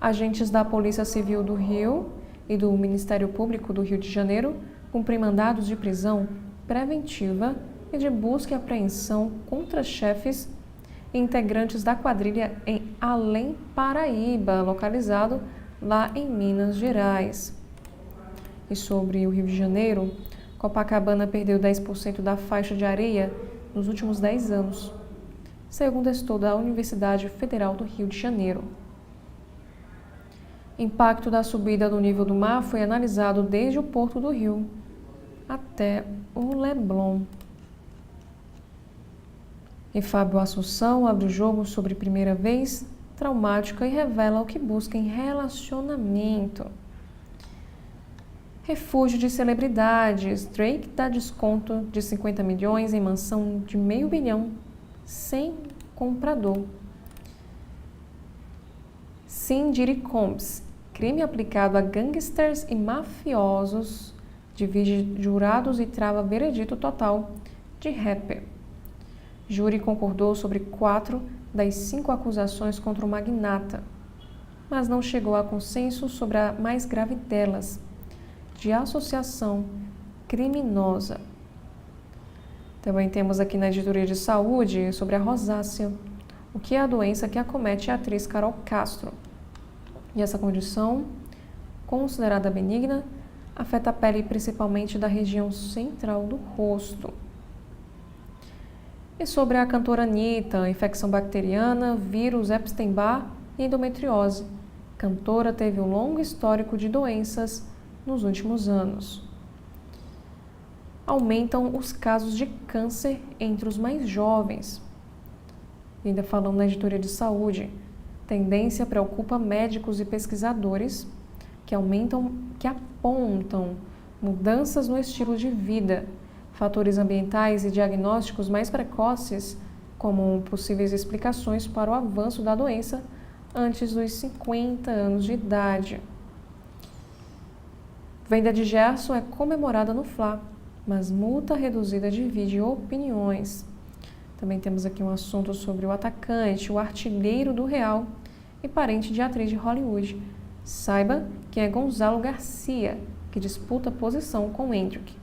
Agentes da Polícia Civil do Rio e do Ministério Público do Rio de Janeiro cumprem mandados de prisão preventiva e de busca e apreensão contra chefes e integrantes da quadrilha em Além Paraíba, localizado lá em Minas Gerais. E sobre o Rio de Janeiro, Copacabana perdeu 10% da faixa de areia nos últimos 10 anos, segundo estudo da Universidade Federal do Rio de Janeiro. O impacto da subida do nível do mar foi analisado desde o Porto do Rio até o Leblon. E Fábio Assunção abre o jogo sobre primeira vez traumática e revela o que busca em relacionamento. Refúgio de celebridades. Drake dá desconto de 50 milhões em mansão de R$500 milhão sem comprador. Cindy Combs. Crime aplicado a gangsters e mafiosos divide jurados e trava veredito total de rapper. Júri concordou sobre 4 das 5 acusações contra o magnata, mas não chegou a consenso sobre a mais grave delas, de associação criminosa. Também temos aqui na editoria de saúde sobre a rosácea, o que é a doença que acomete a atriz Carol Castro. E essa condição, considerada benigna, afeta a pele principalmente da região central do rosto. E sobre a cantora Anitta, infecção bacteriana, vírus Epstein-Barr e endometriose. A cantora teve um longo histórico de doenças nos últimos anos. Aumentam os casos de câncer entre os mais jovens. E ainda falando na editoria de saúde, tendência preocupa médicos e pesquisadores que apontam mudanças no estilo de vida, fatores ambientais e diagnósticos mais precoces como possíveis explicações para o avanço da doença antes dos 50 anos de idade. Venda de Gerson é comemorada no Fla, mas multa reduzida divide opiniões. Também temos aqui um assunto sobre o atacante, o artilheiro do Real e parente de atriz de Hollywood. Saiba quem é Gonzalo Garcia, que disputa posição com Hendrick.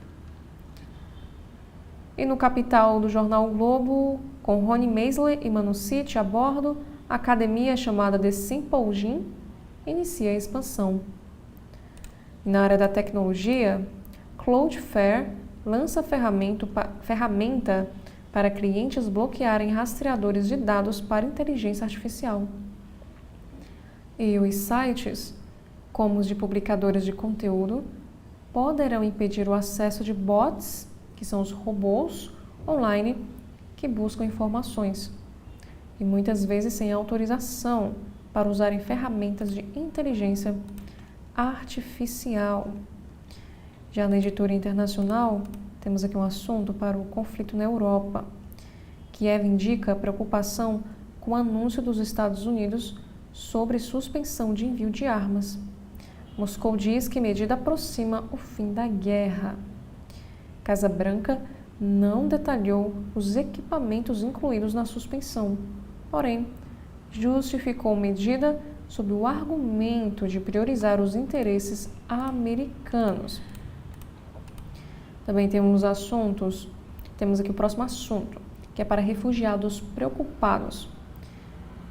E no Capital do jornal o Globo, com Rony Meisler e Manu City a bordo, a academia chamada The Simple Gym inicia a expansão. E na área da tecnologia, Cloudflare lança ferramenta para clientes bloquearem rastreadores de dados para inteligência artificial. E os sites, como os de publicadores de conteúdo, poderão impedir o acesso de bots, que são os robôs online que buscam informações, e muitas vezes sem autorização para usarem ferramentas de inteligência artificial. Já na editoria internacional, temos aqui um assunto para o conflito na Europa. Kiev indica preocupação com o anúncio dos Estados Unidos sobre suspensão de envio de armas. Moscou diz que medida aproxima o fim da guerra. Casa Branca não detalhou os equipamentos incluídos na suspensão, porém, justificou medida sob o argumento de priorizar os interesses americanos. Também temos aqui o próximo assunto, que é para refugiados preocupados.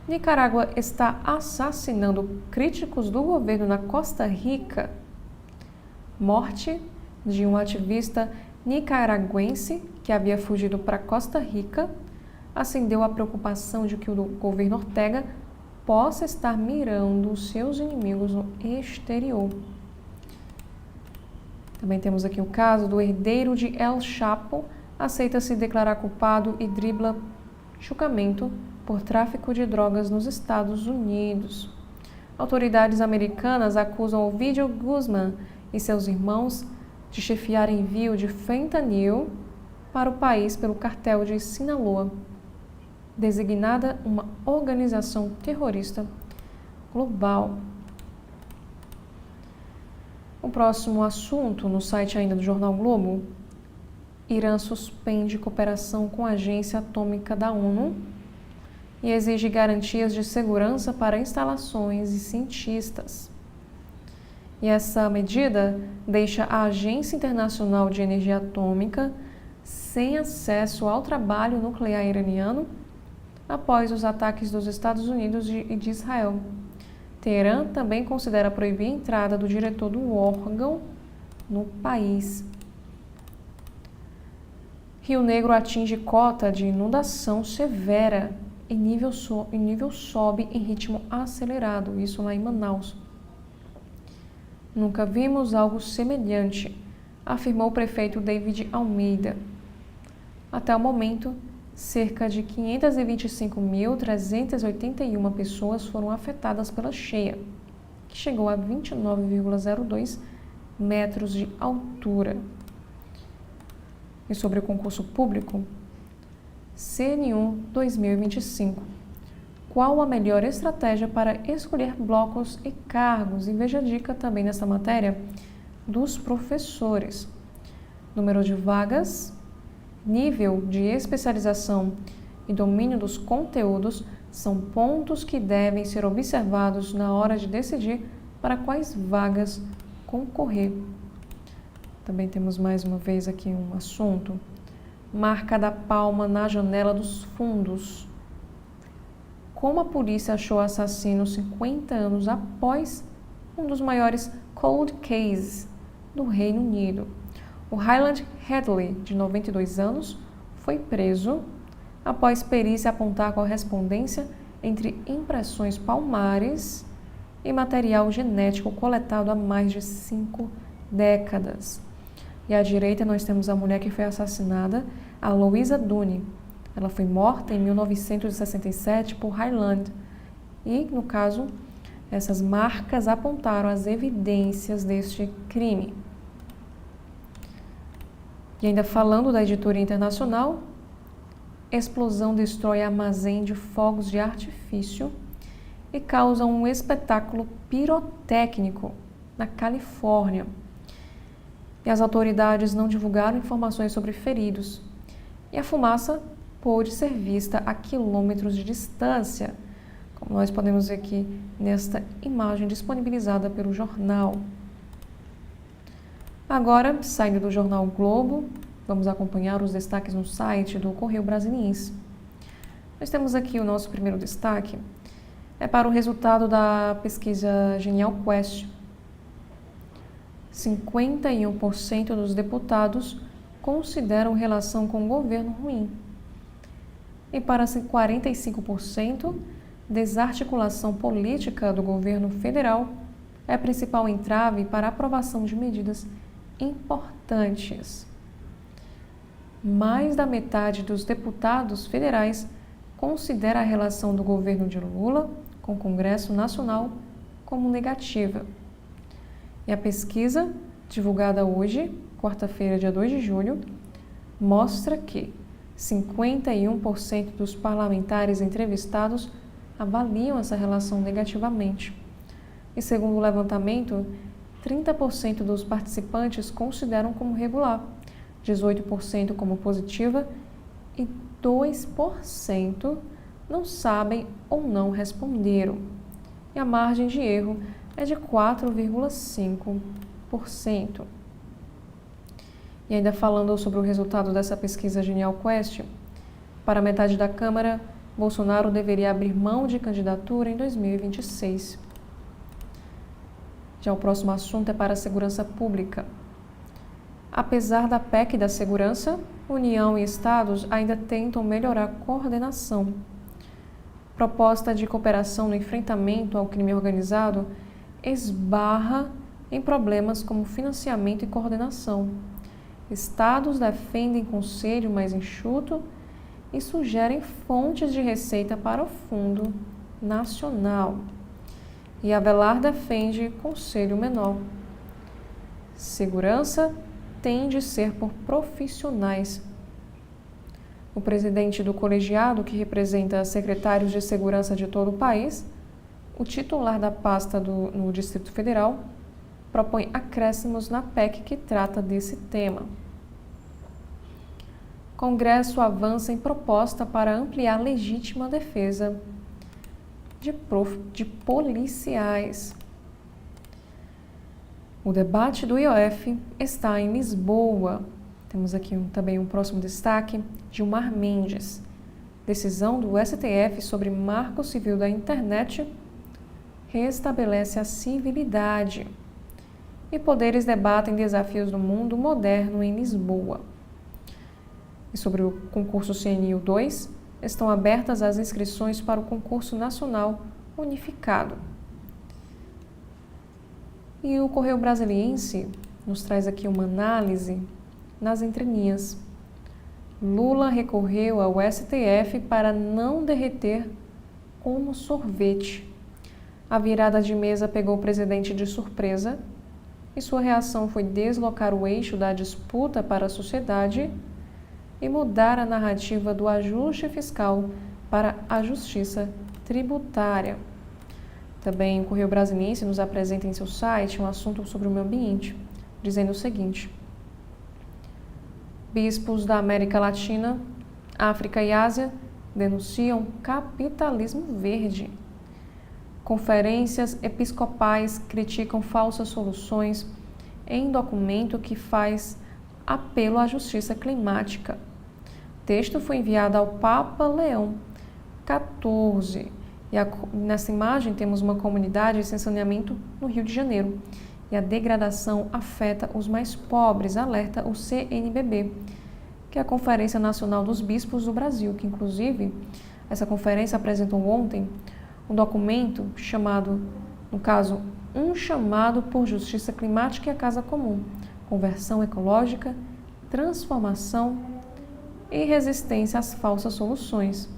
Nicarágua está assassinando críticos do governo na Costa Rica. Morte de um ativista nicaragüense que havia fugido para Costa Rica acendeu a preocupação de que o governo Ortega possa estar mirando seus inimigos no exterior. Também temos aqui o caso do herdeiro de El Chapo, aceita se declarar culpado e dribla julgamento por tráfico de drogas nos Estados Unidos. Autoridades americanas acusam Ovidio Guzmán e seus irmãos de chefiar envio de fentanil para o país pelo cartel de Sinaloa, designada uma organização terrorista global. O próximo assunto, no site ainda do Jornal Globo, Irã suspende cooperação com a Agência Atômica da ONU e exige garantias de segurança para instalações e cientistas. E essa medida deixa a Agência Internacional de Energia Atômica sem acesso ao trabalho nuclear iraniano após os ataques dos Estados Unidos e de Israel. Teherã também considera proibir a entrada do diretor do órgão no país. Rio Negro atinge cota de inundação severa e nível sobe em ritmo acelerado, isso lá em Manaus. Nunca vimos algo semelhante, afirmou o prefeito David Almeida. Até o momento, cerca de 525.381 pessoas foram afetadas pela cheia, que chegou a 29,02 metros de altura. E sobre o concurso público, CNU 2025. Qual a melhor estratégia para escolher blocos e cargos? E veja a dica também nessa matéria dos professores. Número de vagas, nível de especialização e domínio dos conteúdos são pontos que devem ser observados na hora de decidir para quais vagas concorrer. Também temos mais uma vez aqui um assunto. Marca da palma na janela dos fundos. Como a polícia achou o assassino 50 anos após um dos maiores cold cases do Reino Unido. O Highland Hadley, de 92 anos, foi preso após perícia apontar correspondência entre impressões palmares e material genético coletado há mais de 5 décadas. E à direita nós temos a mulher que foi assassinada, a Louisa Doone. Ela foi morta em 1967 por Highland. E, no caso, essas marcas apontaram as evidências deste crime. E ainda falando da editoria internacional, explosão destrói armazém de fogos de artifício e causa um espetáculo pirotécnico na Califórnia. E as autoridades não divulgaram informações sobre feridos. E a fumaça pôde ser vista a quilômetros de distância, como nós podemos ver aqui nesta imagem disponibilizada pelo jornal. Agora, saindo do jornal Globo, vamos acompanhar os destaques no site do Correio Brasiliense. Nós temos aqui o nosso primeiro destaque, é para o resultado da pesquisa Genial Quest. 51% dos deputados consideram relação com o governo ruim. E para 45%, desarticulação política do governo federal é a principal entrave para a aprovação de medidas importantes. Mais da metade dos deputados federais considera a relação do governo de Lula com o Congresso Nacional como negativa. E a pesquisa, divulgada hoje, quarta-feira, dia 2 de julho, mostra que 51% dos parlamentares entrevistados avaliam essa relação negativamente. E segundo o levantamento, 30% dos participantes consideram como regular, 18% como positiva e 2% não sabem ou não responderam. E a margem de erro é de 4,5%. E ainda falando sobre o resultado dessa pesquisa Genial Quest, para metade da Câmara, Bolsonaro deveria abrir mão de candidatura em 2026. Já o próximo assunto é para a segurança pública. Apesar da PEC da segurança, União e Estados ainda tentam melhorar a coordenação. Proposta de cooperação no enfrentamento ao crime organizado esbarra em problemas como financiamento e coordenação. Estados defendem conselho mais enxuto e sugerem fontes de receita para o Fundo Nacional. E Avelar defende conselho menor. Segurança tem de ser por profissionais. O presidente do colegiado, que representa secretários de segurança de todo o país, o titular da pasta no Distrito Federal, propõe acréscimos na PEC que trata desse tema. Congresso avança em proposta para ampliar legítima defesa de policiais. O debate do IOF está em Lisboa. Temos aqui também um próximo destaque, Gilmar Mendes. Decisão do STF sobre Marco Civil da Internet restabelece a civilidade. E poderes debatem desafios do mundo moderno em Lisboa. E sobre o concurso CNU 2, estão abertas as inscrições para o concurso nacional unificado. E o Correio Brasiliense nos traz aqui uma análise nas entrelinhas. Lula recorreu ao STF para não derreter como sorvete. A virada de mesa pegou o presidente de surpresa e sua reação foi deslocar o eixo da disputa para a sociedade e mudar a narrativa do ajuste fiscal para a justiça tributária. Também o Correio Brasiliense nos apresenta em seu site um assunto sobre o meio ambiente, dizendo o seguinte: bispos da América Latina, África e Ásia denunciam capitalismo verde. Conferências episcopais criticam falsas soluções em documento que faz apelo à justiça climática. O texto foi enviado ao Papa Leão XIV. Nessa imagem temos uma comunidade sem saneamento no Rio de Janeiro. E a degradação afeta os mais pobres, alerta o CNBB, que é a Conferência Nacional dos Bispos do Brasil, que inclusive essa conferência apresentou ontem um documento chamado, no caso, Um Chamado por Justiça Climática e a Casa Comum, Conversão Ecológica, Transformação e Resistência às Falsas Soluções.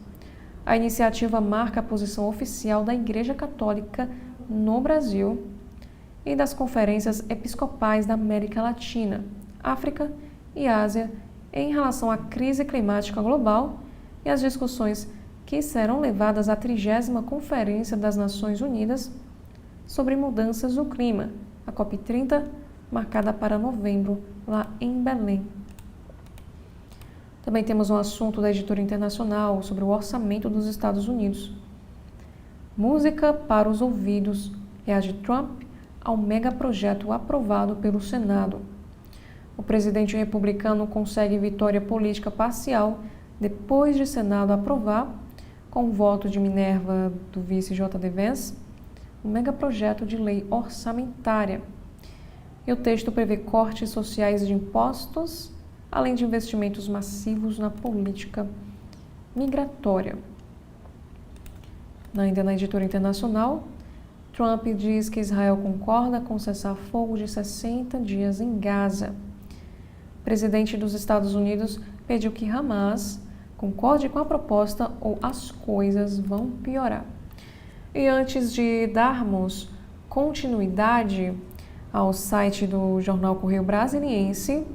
A iniciativa marca a posição oficial da Igreja Católica no Brasil e das conferências episcopais da América Latina, África e Ásia em relação à crise climática global e as discussões que serão levadas à 30ª Conferência das Nações Unidas sobre Mudanças do Clima, a COP30, marcada para novembro, lá em Belém. Também temos um assunto da editora internacional sobre o orçamento dos Estados Unidos. Música para os ouvidos, reage Trump ao megaprojeto aprovado pelo Senado. O presidente republicano consegue vitória política parcial depois de Senado aprovar, com o voto de Minerva do vice J.D. Vance, um megaprojeto de lei orçamentária. E o texto prevê cortes sociais de impostos, além de investimentos massivos na política migratória. Ainda na editora internacional, Trump diz que Israel concorda com cessar-fogo de 60 dias em Gaza. O presidente dos Estados Unidos pediu que Hamas concorde com a proposta ou as coisas vão piorar. E antes de darmos continuidade ao site do jornal Correio Brasiliense,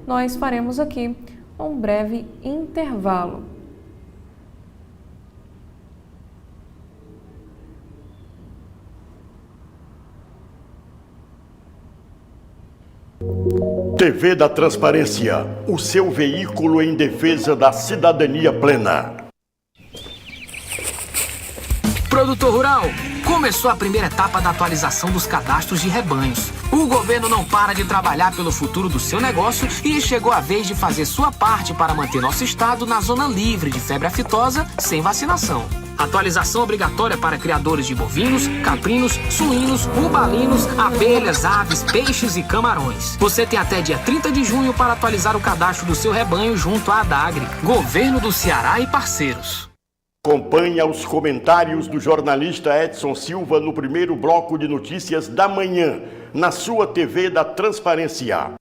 nós faremos aqui um breve intervalo. TV da Transparência, o seu veículo em defesa da cidadania plena. Produtor rural, começou a primeira etapa da atualização dos cadastros de rebanhos. O governo não para de trabalhar pelo futuro do seu negócio e chegou a vez de fazer sua parte para manter nosso estado na zona livre de febre aftosa sem vacinação. Atualização obrigatória para criadores de bovinos, caprinos, suínos, rubalinos, abelhas, aves, peixes e camarões. Você tem até dia 30 de junho para atualizar o cadastro do seu rebanho junto à Adagre, Governo do Ceará e parceiros. Acompanhe os comentários do jornalista Edson Silva no primeiro bloco de notícias da manhã, na sua TV da Transparência.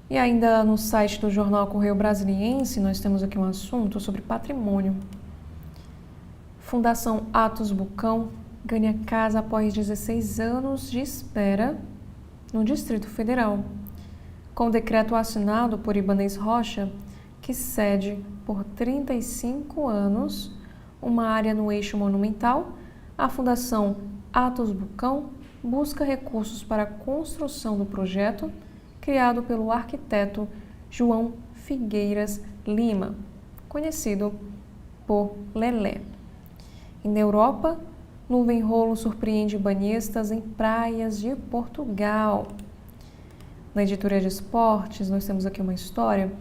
E ainda no site do jornal Correio Brasiliense, nós temos aqui um assunto sobre patrimônio. Fundação Atos Bucão ganha casa após 16 anos de espera no Distrito Federal. Com o decreto assinado por Ibanez Rocha, que cede por 35 anos uma área no eixo monumental, a Fundação Atos Bucão busca recursos para a construção do projeto criado pelo arquiteto João Figueiras Lima, conhecido por Lelé. E na Europa, nuvem rolo surpreende banhistas em praias de Portugal. Na editoria de esportes, nós temos aqui uma história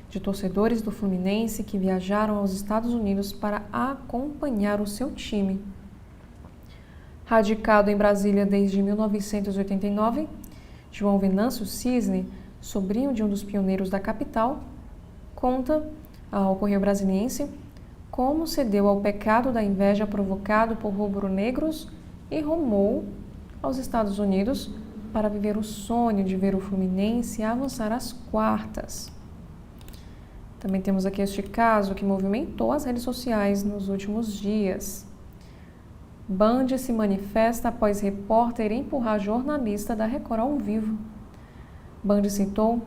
de torcedores do Fluminense que viajaram aos Estados Unidos para acompanhar o seu time. Radicado em Brasília desde 1989, João Venâncio Cisne, sobrinho de um dos pioneiros da capital, conta ao Correio Brasiliense como cedeu ao pecado da inveja provocado por rubro-negros e rumou aos Estados Unidos para viver o sonho de ver o Fluminense avançar às quartas. Também temos aqui este caso que movimentou as redes sociais nos últimos dias. Band se manifesta após repórter empurrar jornalista da Record ao vivo. Band citou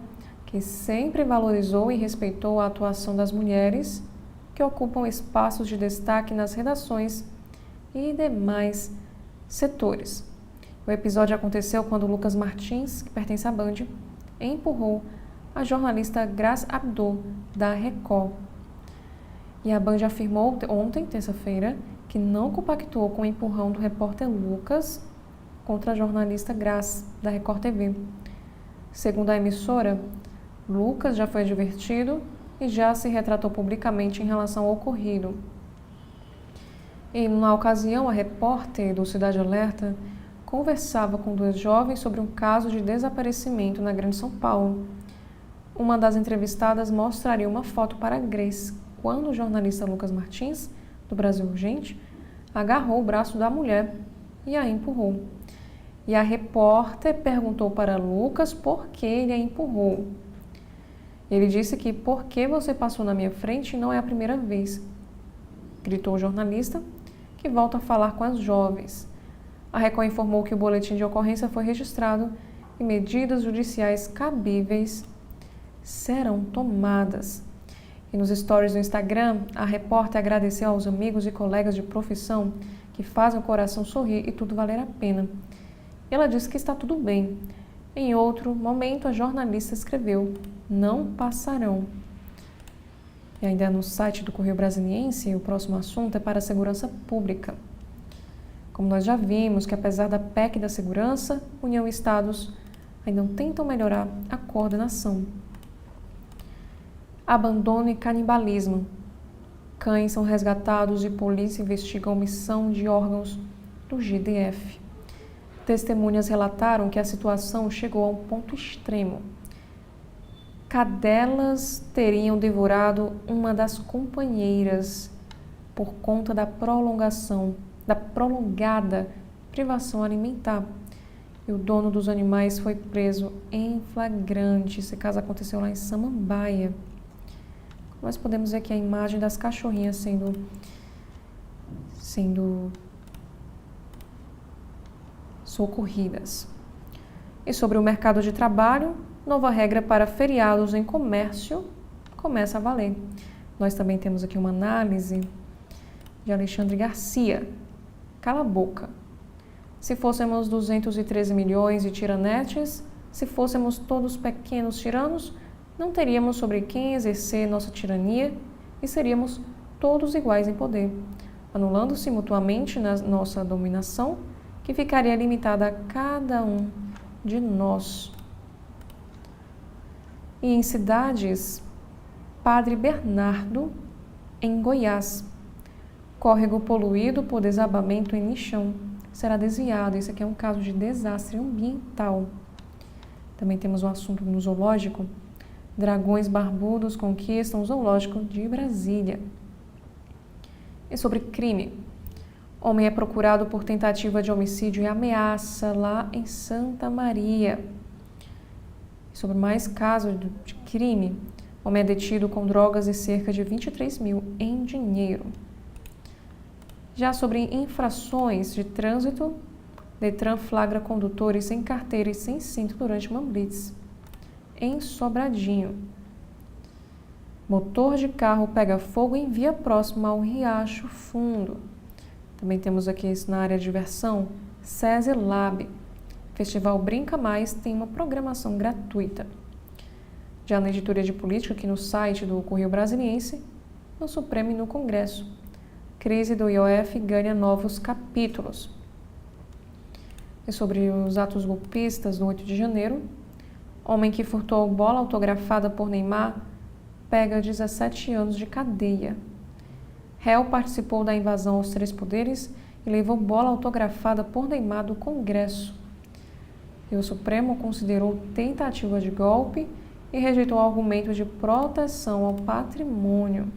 que sempre valorizou e respeitou a atuação das mulheres que ocupam espaços de destaque nas redações e demais setores. O episódio aconteceu quando Lucas Martins, que pertence à Band, empurrou a jornalista Grace Abdo, da Record. E a Band afirmou ontem, terça-feira, que não compactuou com o empurrão do repórter Lucas contra a jornalista Grace, da Record TV. Segundo a emissora, Lucas já foi advertido e já se retratou publicamente em relação ao ocorrido. E, na ocasião, a repórter do Cidade Alerta conversava com 2 jovens sobre um caso de desaparecimento na Grande São Paulo. Uma das entrevistadas mostraria uma foto para Grace quando o jornalista Lucas Martins, do Brasil Urgente, agarrou o braço da mulher e a empurrou. E a repórter perguntou para Lucas por que ele a empurrou. Ele disse que "por que você passou na minha frente não é a primeira vez", gritou o jornalista, que volta a falar com as jovens. A Record informou que o boletim de ocorrência foi registrado e medidas judiciais cabíveis serão tomadas. E nos stories do Instagram, a repórter agradeceu aos amigos e colegas de profissão que fazem o coração sorrir e tudo valer a pena. Ela disse que está tudo bem. Em outro momento, a jornalista escreveu: "Não passarão". E ainda no site do Correio Brasiliense, o próximo assunto é para a segurança pública. Como nós já vimos que apesar da PEC da segurança, União e Estados ainda tentam melhorar a coordenação. Abandono e canibalismo. Cães são resgatados e polícia investiga a omissão de órgãos do GDF. Testemunhas relataram que a situação chegou a um ponto extremo. Cadelas teriam devorado uma das companheiras por conta da prolongada privação alimentar. E o dono dos animais foi preso em flagrante. Esse caso aconteceu lá em Samambaia. Nós podemos ver aqui a imagem das cachorrinhas sendo socorridas. E sobre o mercado de trabalho, nova regra para feriados em comércio começa a valer. Nós também temos aqui uma análise de Alexandre Garcia. Cala a boca. Se fôssemos 213 milhões de tiranetes, se fôssemos todos pequenos tiranos, não teríamos sobre quem exercer nossa tirania e seríamos todos iguais em poder, anulando-se mutuamente na nossa dominação, que ficaria limitada a cada um de nós. E em cidades, Padre Bernardo, em Goiás, córrego poluído por desabamento em lixão será desviado. Isso aqui é um caso de desastre ambiental. Também temos um assunto no zoológico. Dragões barbudos conquistam o zoológico de Brasília. E sobre crime. Homem é procurado por tentativa de homicídio e ameaça lá em Santa Maria. E sobre mais casos de crime. Homem é detido com drogas e cerca de 23 mil em dinheiro. Já sobre infrações de trânsito, Detran flagra condutores sem carteira e sem cinto durante uma blitz. Em Sobradinho. Motor de carro pega fogo em via próxima ao Riacho Fundo. Também temos aqui na área de diversão, SESI Lab. Festival Brinca Mais tem uma programação gratuita. Já na editoria de política, aqui no site do Correio Brasiliense, no Supremo e no Congresso. Crise do IOF ganha novos capítulos. E sobre os atos golpistas do 8 de janeiro, homem que furtou bola autografada por Neymar pega 17 anos de cadeia. Réu participou da invasão aos 3 poderes e levou bola autografada por Neymar do Congresso. E o Supremo considerou tentativa de golpe e rejeitou o argumento de proteção ao patrimônio.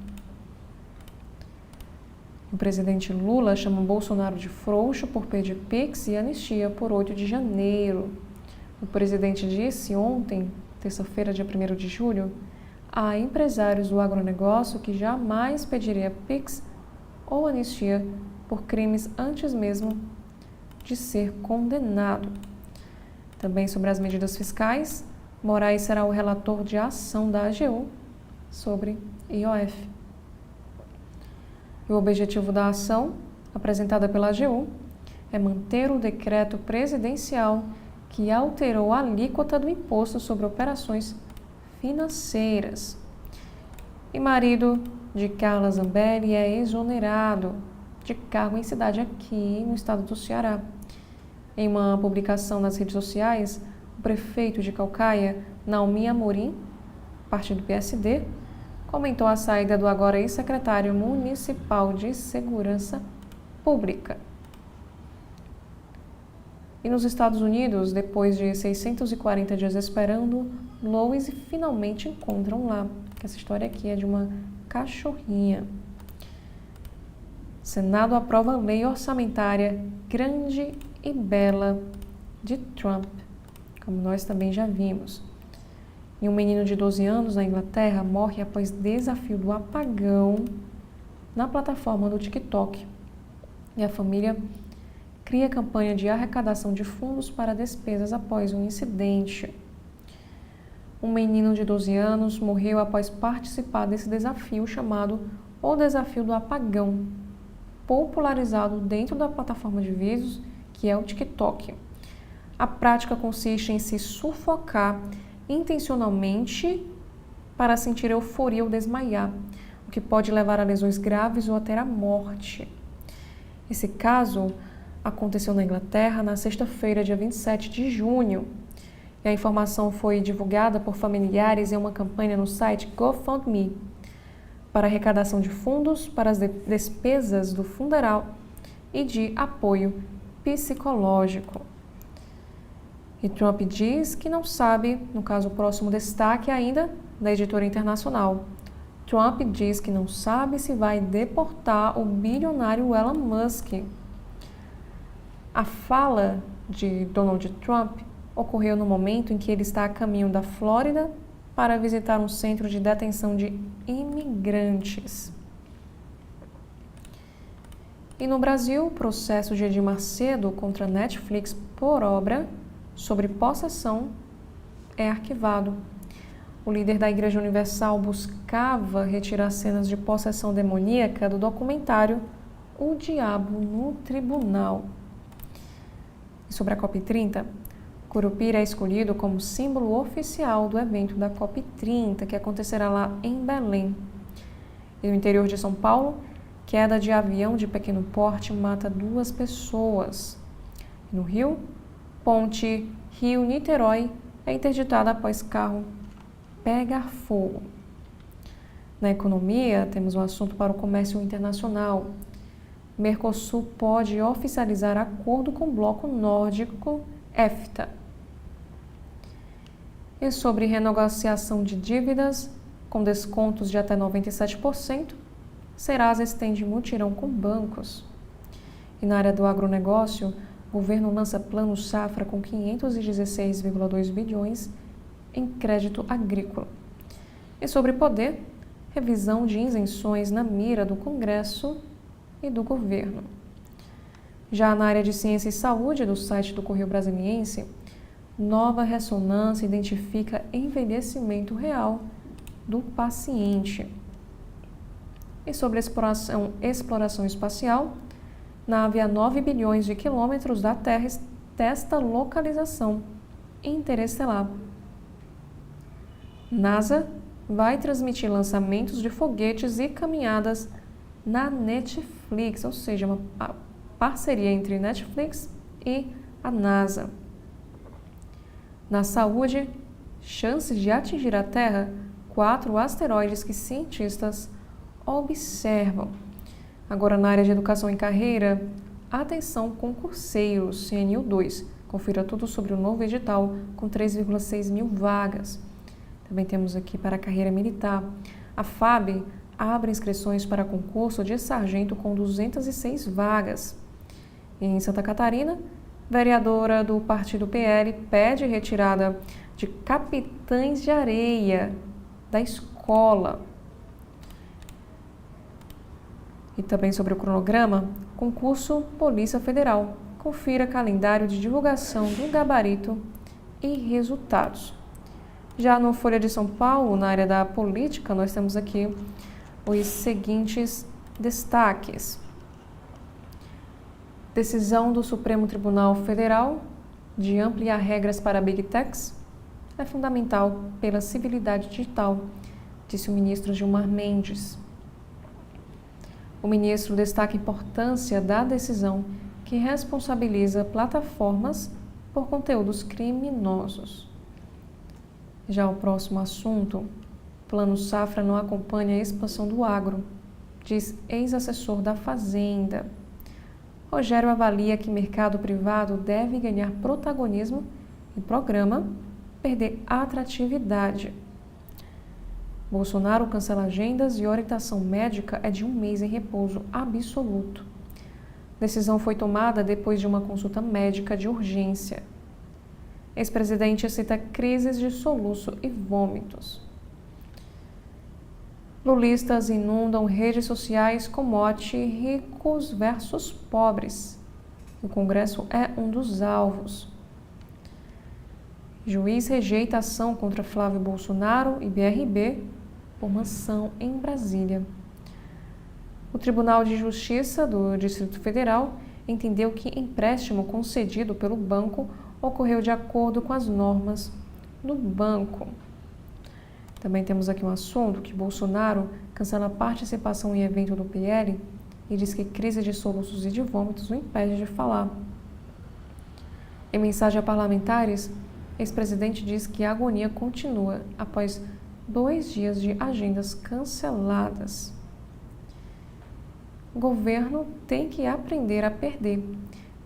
O presidente Lula chama Bolsonaro de frouxo por pedir Pix e anistia por 8 de janeiro. O presidente disse ontem, terça-feira, dia 1º de julho, a empresários do agronegócio que jamais pediria Pix ou anistia por crimes antes mesmo de ser condenado. Também sobre as medidas fiscais, Moraes será o relator de ação da AGU sobre IOF. E o objetivo da ação, apresentada pela AGU, é manter o decreto presidencial que alterou a alíquota do imposto sobre operações financeiras. E marido de Carla Zambelli é exonerado de cargo em cidade aqui no estado do Ceará. Em uma publicação nas redes sociais, o prefeito de Caucaia, Naomi Amorim, partido PSD, comentou a saída do agora ex-secretário municipal de Segurança Pública. E nos Estados Unidos, depois de 640 dias esperando, Lois finalmente encontram lá. Essa história aqui é de uma cachorrinha. Senado aprova a lei orçamentária grande e bela de Trump, como nós também já vimos. E um menino de 12 anos na Inglaterra morre após desafio do apagão na plataforma do TikTok. E a família cria campanha de arrecadação de fundos para despesas após um incidente. Um menino de 12 anos morreu após participar desse desafio chamado O Desafio do Apagão, popularizado dentro da plataforma de vídeos que é o TikTok. A prática consiste em se sufocar intencionalmente para sentir euforia ou desmaiar, o que pode levar a lesões graves ou até a morte. Esse caso aconteceu na Inglaterra na sexta-feira, dia 27 de junho. E a informação foi divulgada por familiares em uma campanha no site GoFundMe para arrecadação de fundos para as despesas do funeral e de apoio psicológico. E Trump diz que não sabe, no caso, o próximo destaque ainda da editora internacional. Trump diz que não sabe se vai deportar o bilionário Elon Musk. A fala de Donald Trump ocorreu no momento em que ele está a caminho da Flórida para visitar um centro de detenção de imigrantes. E no Brasil, o processo de Edir Macedo contra a Netflix por obra sobre possessão é arquivado. O líder da Igreja Universal buscava retirar cenas de possessão demoníaca do documentário O Diabo no Tribunal. E sobre a COP30, Curupira é escolhido como símbolo oficial do evento da COP30, que acontecerá lá em Belém. E no interior de São Paulo, queda de avião de pequeno porte mata 2 pessoas. No Rio, ponte Rio-Niterói é interditada após carro pegar fogo. Na economia, temos um assunto para o comércio internacional. Mercosul pode oficializar acordo com o bloco nórdico EFTA. E sobre renegociação de dívidas, com descontos de até 97%, Serasa estende mutirão com bancos. E na área do agronegócio, o governo lança plano safra com 516,2 bilhões em crédito agrícola. E sobre poder, revisão de isenções na mira do Congresso e do governo. Já na área de ciência e saúde do site do Correio Brasiliense, nova ressonância identifica envelhecimento real do paciente. E sobre exploração espacial, nave a 9 bilhões de quilômetros da Terra testa localização interestelar. NASA vai transmitir lançamentos de foguetes e caminhadas na Netflix, ou seja, uma parceria entre Netflix e a NASA. Na saúde, chances de atingir a Terra 4 asteroides que cientistas observam. Agora, na área de educação em carreira, atenção concurseiros, CNU 2. Confira tudo sobre o novo edital com 3,6 mil vagas. Também temos aqui para a carreira militar. A FAB abre inscrições para concurso de sargento com 206 vagas. E em Santa Catarina, vereadora do partido PL pede retirada de capitães de areia da escola. E também sobre o cronograma, concurso Polícia Federal. Confira calendário de divulgação do gabarito e resultados. Já no Folha de São Paulo, na área da política, nós temos aqui os seguintes destaques. Decisão do Supremo Tribunal Federal de ampliar regras para Big Techs é fundamental pela civilidade digital, disse o ministro Gilmar Mendes. O ministro destaca a importância da decisão que responsabiliza plataformas por conteúdos criminosos. Já o próximo assunto, Plano Safra não acompanha a expansão do agro, diz ex-assessor da Fazenda. Rogério avalia que mercado privado deve ganhar protagonismo e programa perder atratividade. Bolsonaro cancela agendas e orientação médica é de 1 mês em repouso absoluto. Decisão foi tomada depois de uma consulta médica de urgência. Ex-presidente cita crises de soluço e vômitos. Lulistas inundam redes sociais com mote ricos versus pobres. O Congresso é um dos alvos. Juiz rejeita ação contra Flávio Bolsonaro e BRB por mansão em Brasília. O Tribunal de Justiça do Distrito Federal entendeu que empréstimo concedido pelo banco ocorreu de acordo com as normas do banco. Também temos aqui um assunto que Bolsonaro cancela a participação em evento do PL e diz que crise de soluços e de vômitos o impede de falar. Em mensagem a parlamentares, ex-presidente diz que a agonia continua após 2 dias de agendas canceladas. O governo tem que aprender a perder,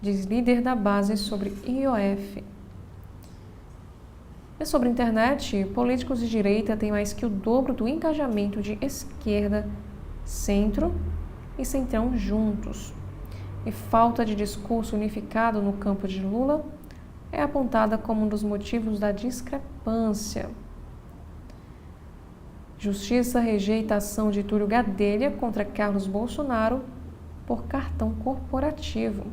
diz líder da base sobre IOF. E sobre a internet, políticos de direita têm mais que o dobro do engajamento de esquerda, centro e centrão juntos. E falta de discurso unificado no campo de Lula é apontada como um dos motivos da discrepância. Justiça rejeita a ação de Túlio Gadelha contra Carlos Bolsonaro por cartão corporativo.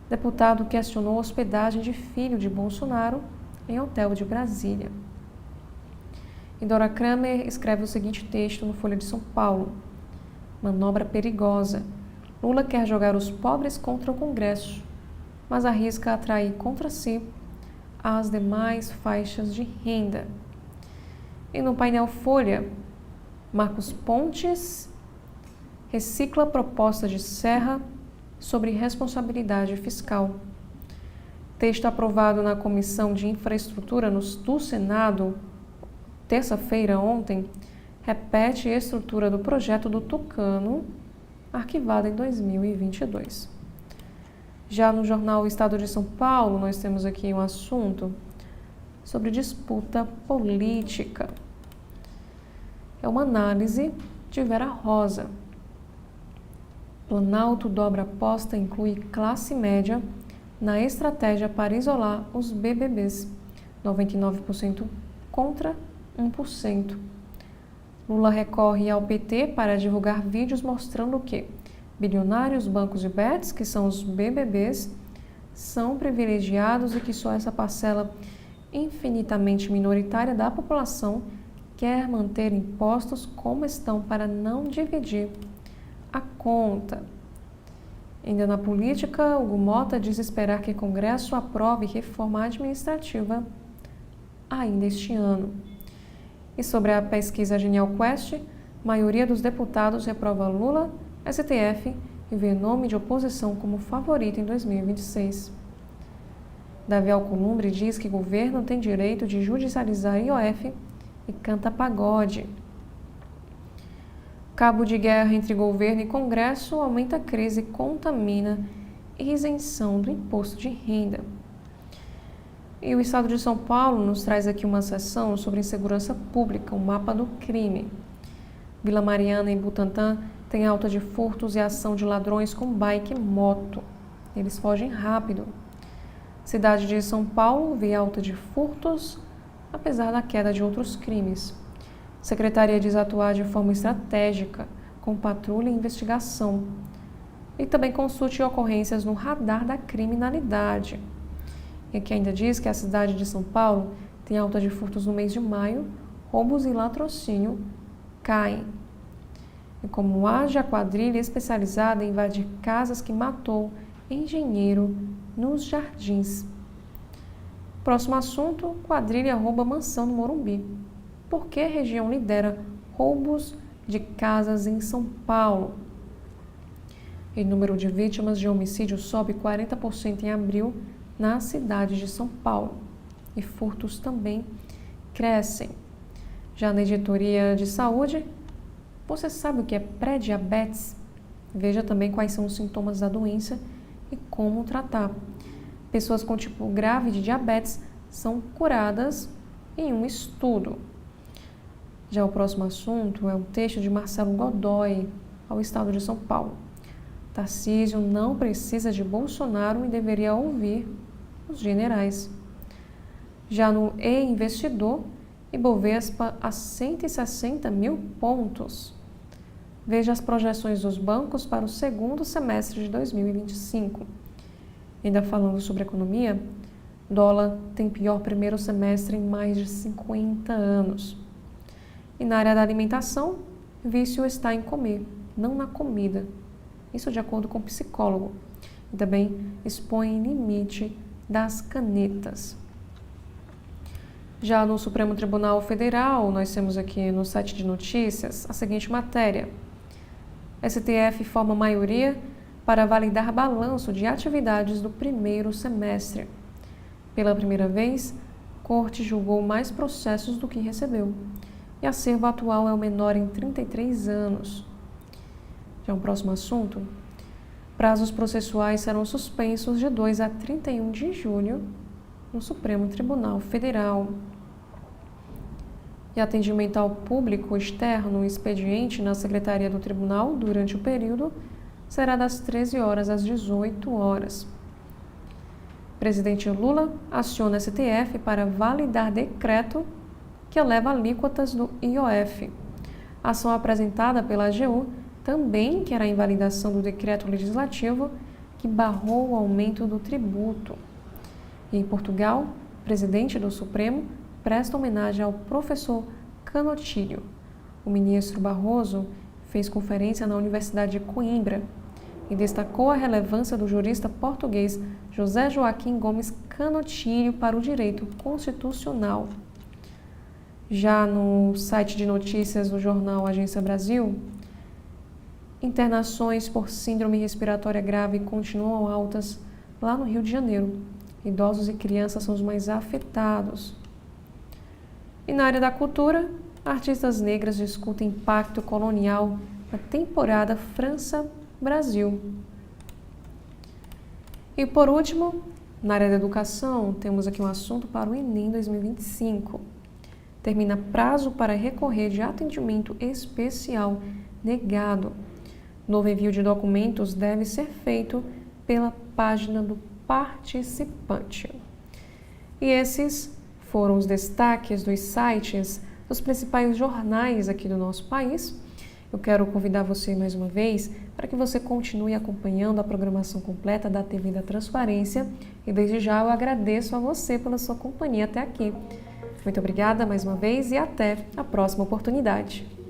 Deputado questionou a hospedagem de filho de Bolsonaro em hotel de Brasília. E Dora Kramer escreve o seguinte texto no Folha de São Paulo. Manobra perigosa. Lula quer jogar os pobres contra o Congresso, mas arrisca atrair contra si as demais faixas de renda. E no painel Folha, Marcos Pontes recicla a proposta de Serra sobre responsabilidade fiscal. Texto aprovado na Comissão de Infraestrutura do Senado, terça-feira ontem, repete a estrutura do projeto do Tucano, arquivada em 2022. Já no jornal Estado de São Paulo, nós temos aqui um assunto sobre disputa política. É uma análise de Vera Rosa. Planalto dobra aposta e inclui classe média na estratégia para isolar os BBBs, 99% contra 1%. Lula recorre ao PT para divulgar vídeos mostrando que bilionários, bancos e bets, que são os BBBs, são privilegiados e que só essa parcela infinitamente minoritária da população quer manter impostos como estão para não dividir a conta. Ainda na política, Hugo Mota diz esperar que o Congresso aprove reforma administrativa ainda este ano. E sobre a pesquisa Genial Quest, a maioria dos deputados reprova Lula, STF e vê nome de oposição como favorito em 2026. Davi Alcolumbre diz que o governo tem direito de judicializar IOF e canta pagode. Cabo de guerra entre governo e Congresso aumenta a crise e contamina isenção do imposto de renda. E o Estado de São Paulo nos traz aqui uma seção sobre insegurança pública, um mapa do crime. Vila Mariana, em Butantã, tem alta de furtos e ação de ladrões com bike e moto. Eles fogem rápido. Cidade de São Paulo vê alta de furtos, apesar da queda de outros crimes. Secretaria diz atuar de forma estratégica, com patrulha e investigação. E também consulte ocorrências no radar da criminalidade. E aqui ainda diz que a cidade de São Paulo tem alta de furtos no mês de maio, roubos e latrocínio caem. E como age a quadrilha especializada em invadir casas que matou engenheiro nos Jardins. Próximo assunto, quadrilha rouba mansão no Morumbi. Por que a região lidera roubos de casas em São Paulo? O número de vítimas de homicídio sobe 40% em abril na cidade de São Paulo. E furtos também crescem. Já na editoria de saúde, você sabe o que é pré-diabetes? Veja também quais são os sintomas da doença e como tratar. Pessoas com tipo grave de diabetes são curadas em um estudo. Já o próximo assunto é um texto de Marcelo Godoy, ao estado de São Paulo. Tarcísio não precisa de Bolsonaro e deveria ouvir os generais. Já no E-Investidor, Ibovespa a 160 mil pontos. Veja as projeções dos bancos para o segundo semestre de 2025. Ainda falando sobre economia, dólar tem pior primeiro semestre em mais de 50 anos. E na área da alimentação, vício está em comer, não na comida. Isso de acordo com o psicólogo. E também expõe limite das canetas. Já no Supremo Tribunal Federal, nós temos aqui no site de notícias a seguinte matéria. STF forma maioria para validar balanço de atividades do primeiro semestre. Pela primeira vez, Corte julgou mais processos do que recebeu. E acervo atual é o menor em 33 anos. Já um próximo assunto. Prazos processuais serão suspensos de 2 a 31 de julho no Supremo Tribunal Federal. E atendimento ao público externo, expediente na Secretaria do Tribunal durante o período será das 13 horas às 18 horas. Presidente Lula aciona STF para validar decreto que eleva alíquotas do IOF. A ação apresentada pela AGU também quer a invalidação do decreto legislativo que barrou o aumento do tributo. E em Portugal, o presidente do Supremo presta homenagem ao professor Canotilho. O ministro Barroso fez conferência na Universidade de Coimbra e destacou a relevância do jurista português José Joaquim Gomes Canotilho para o direito constitucional. Já no site de notícias do jornal Agência Brasil, internações por síndrome respiratória grave continuam altas lá no Rio de Janeiro. Idosos e crianças são os mais afetados. E na área da cultura, artistas negras discutem impacto colonial na temporada França-Brasil. E por último, na área da educação, temos aqui um assunto para o Enem 2025. Termina prazo para recorrer de atendimento especial negado. Novo envio de documentos deve ser feito pela página do participante. E esses foram os destaques dos sites dos principais jornais aqui do nosso país. Eu quero convidar você mais uma vez para que você continue acompanhando a programação completa da TV da Transparência e desde já eu agradeço a você pela sua companhia até aqui. Muito obrigada mais uma vez e até a próxima oportunidade.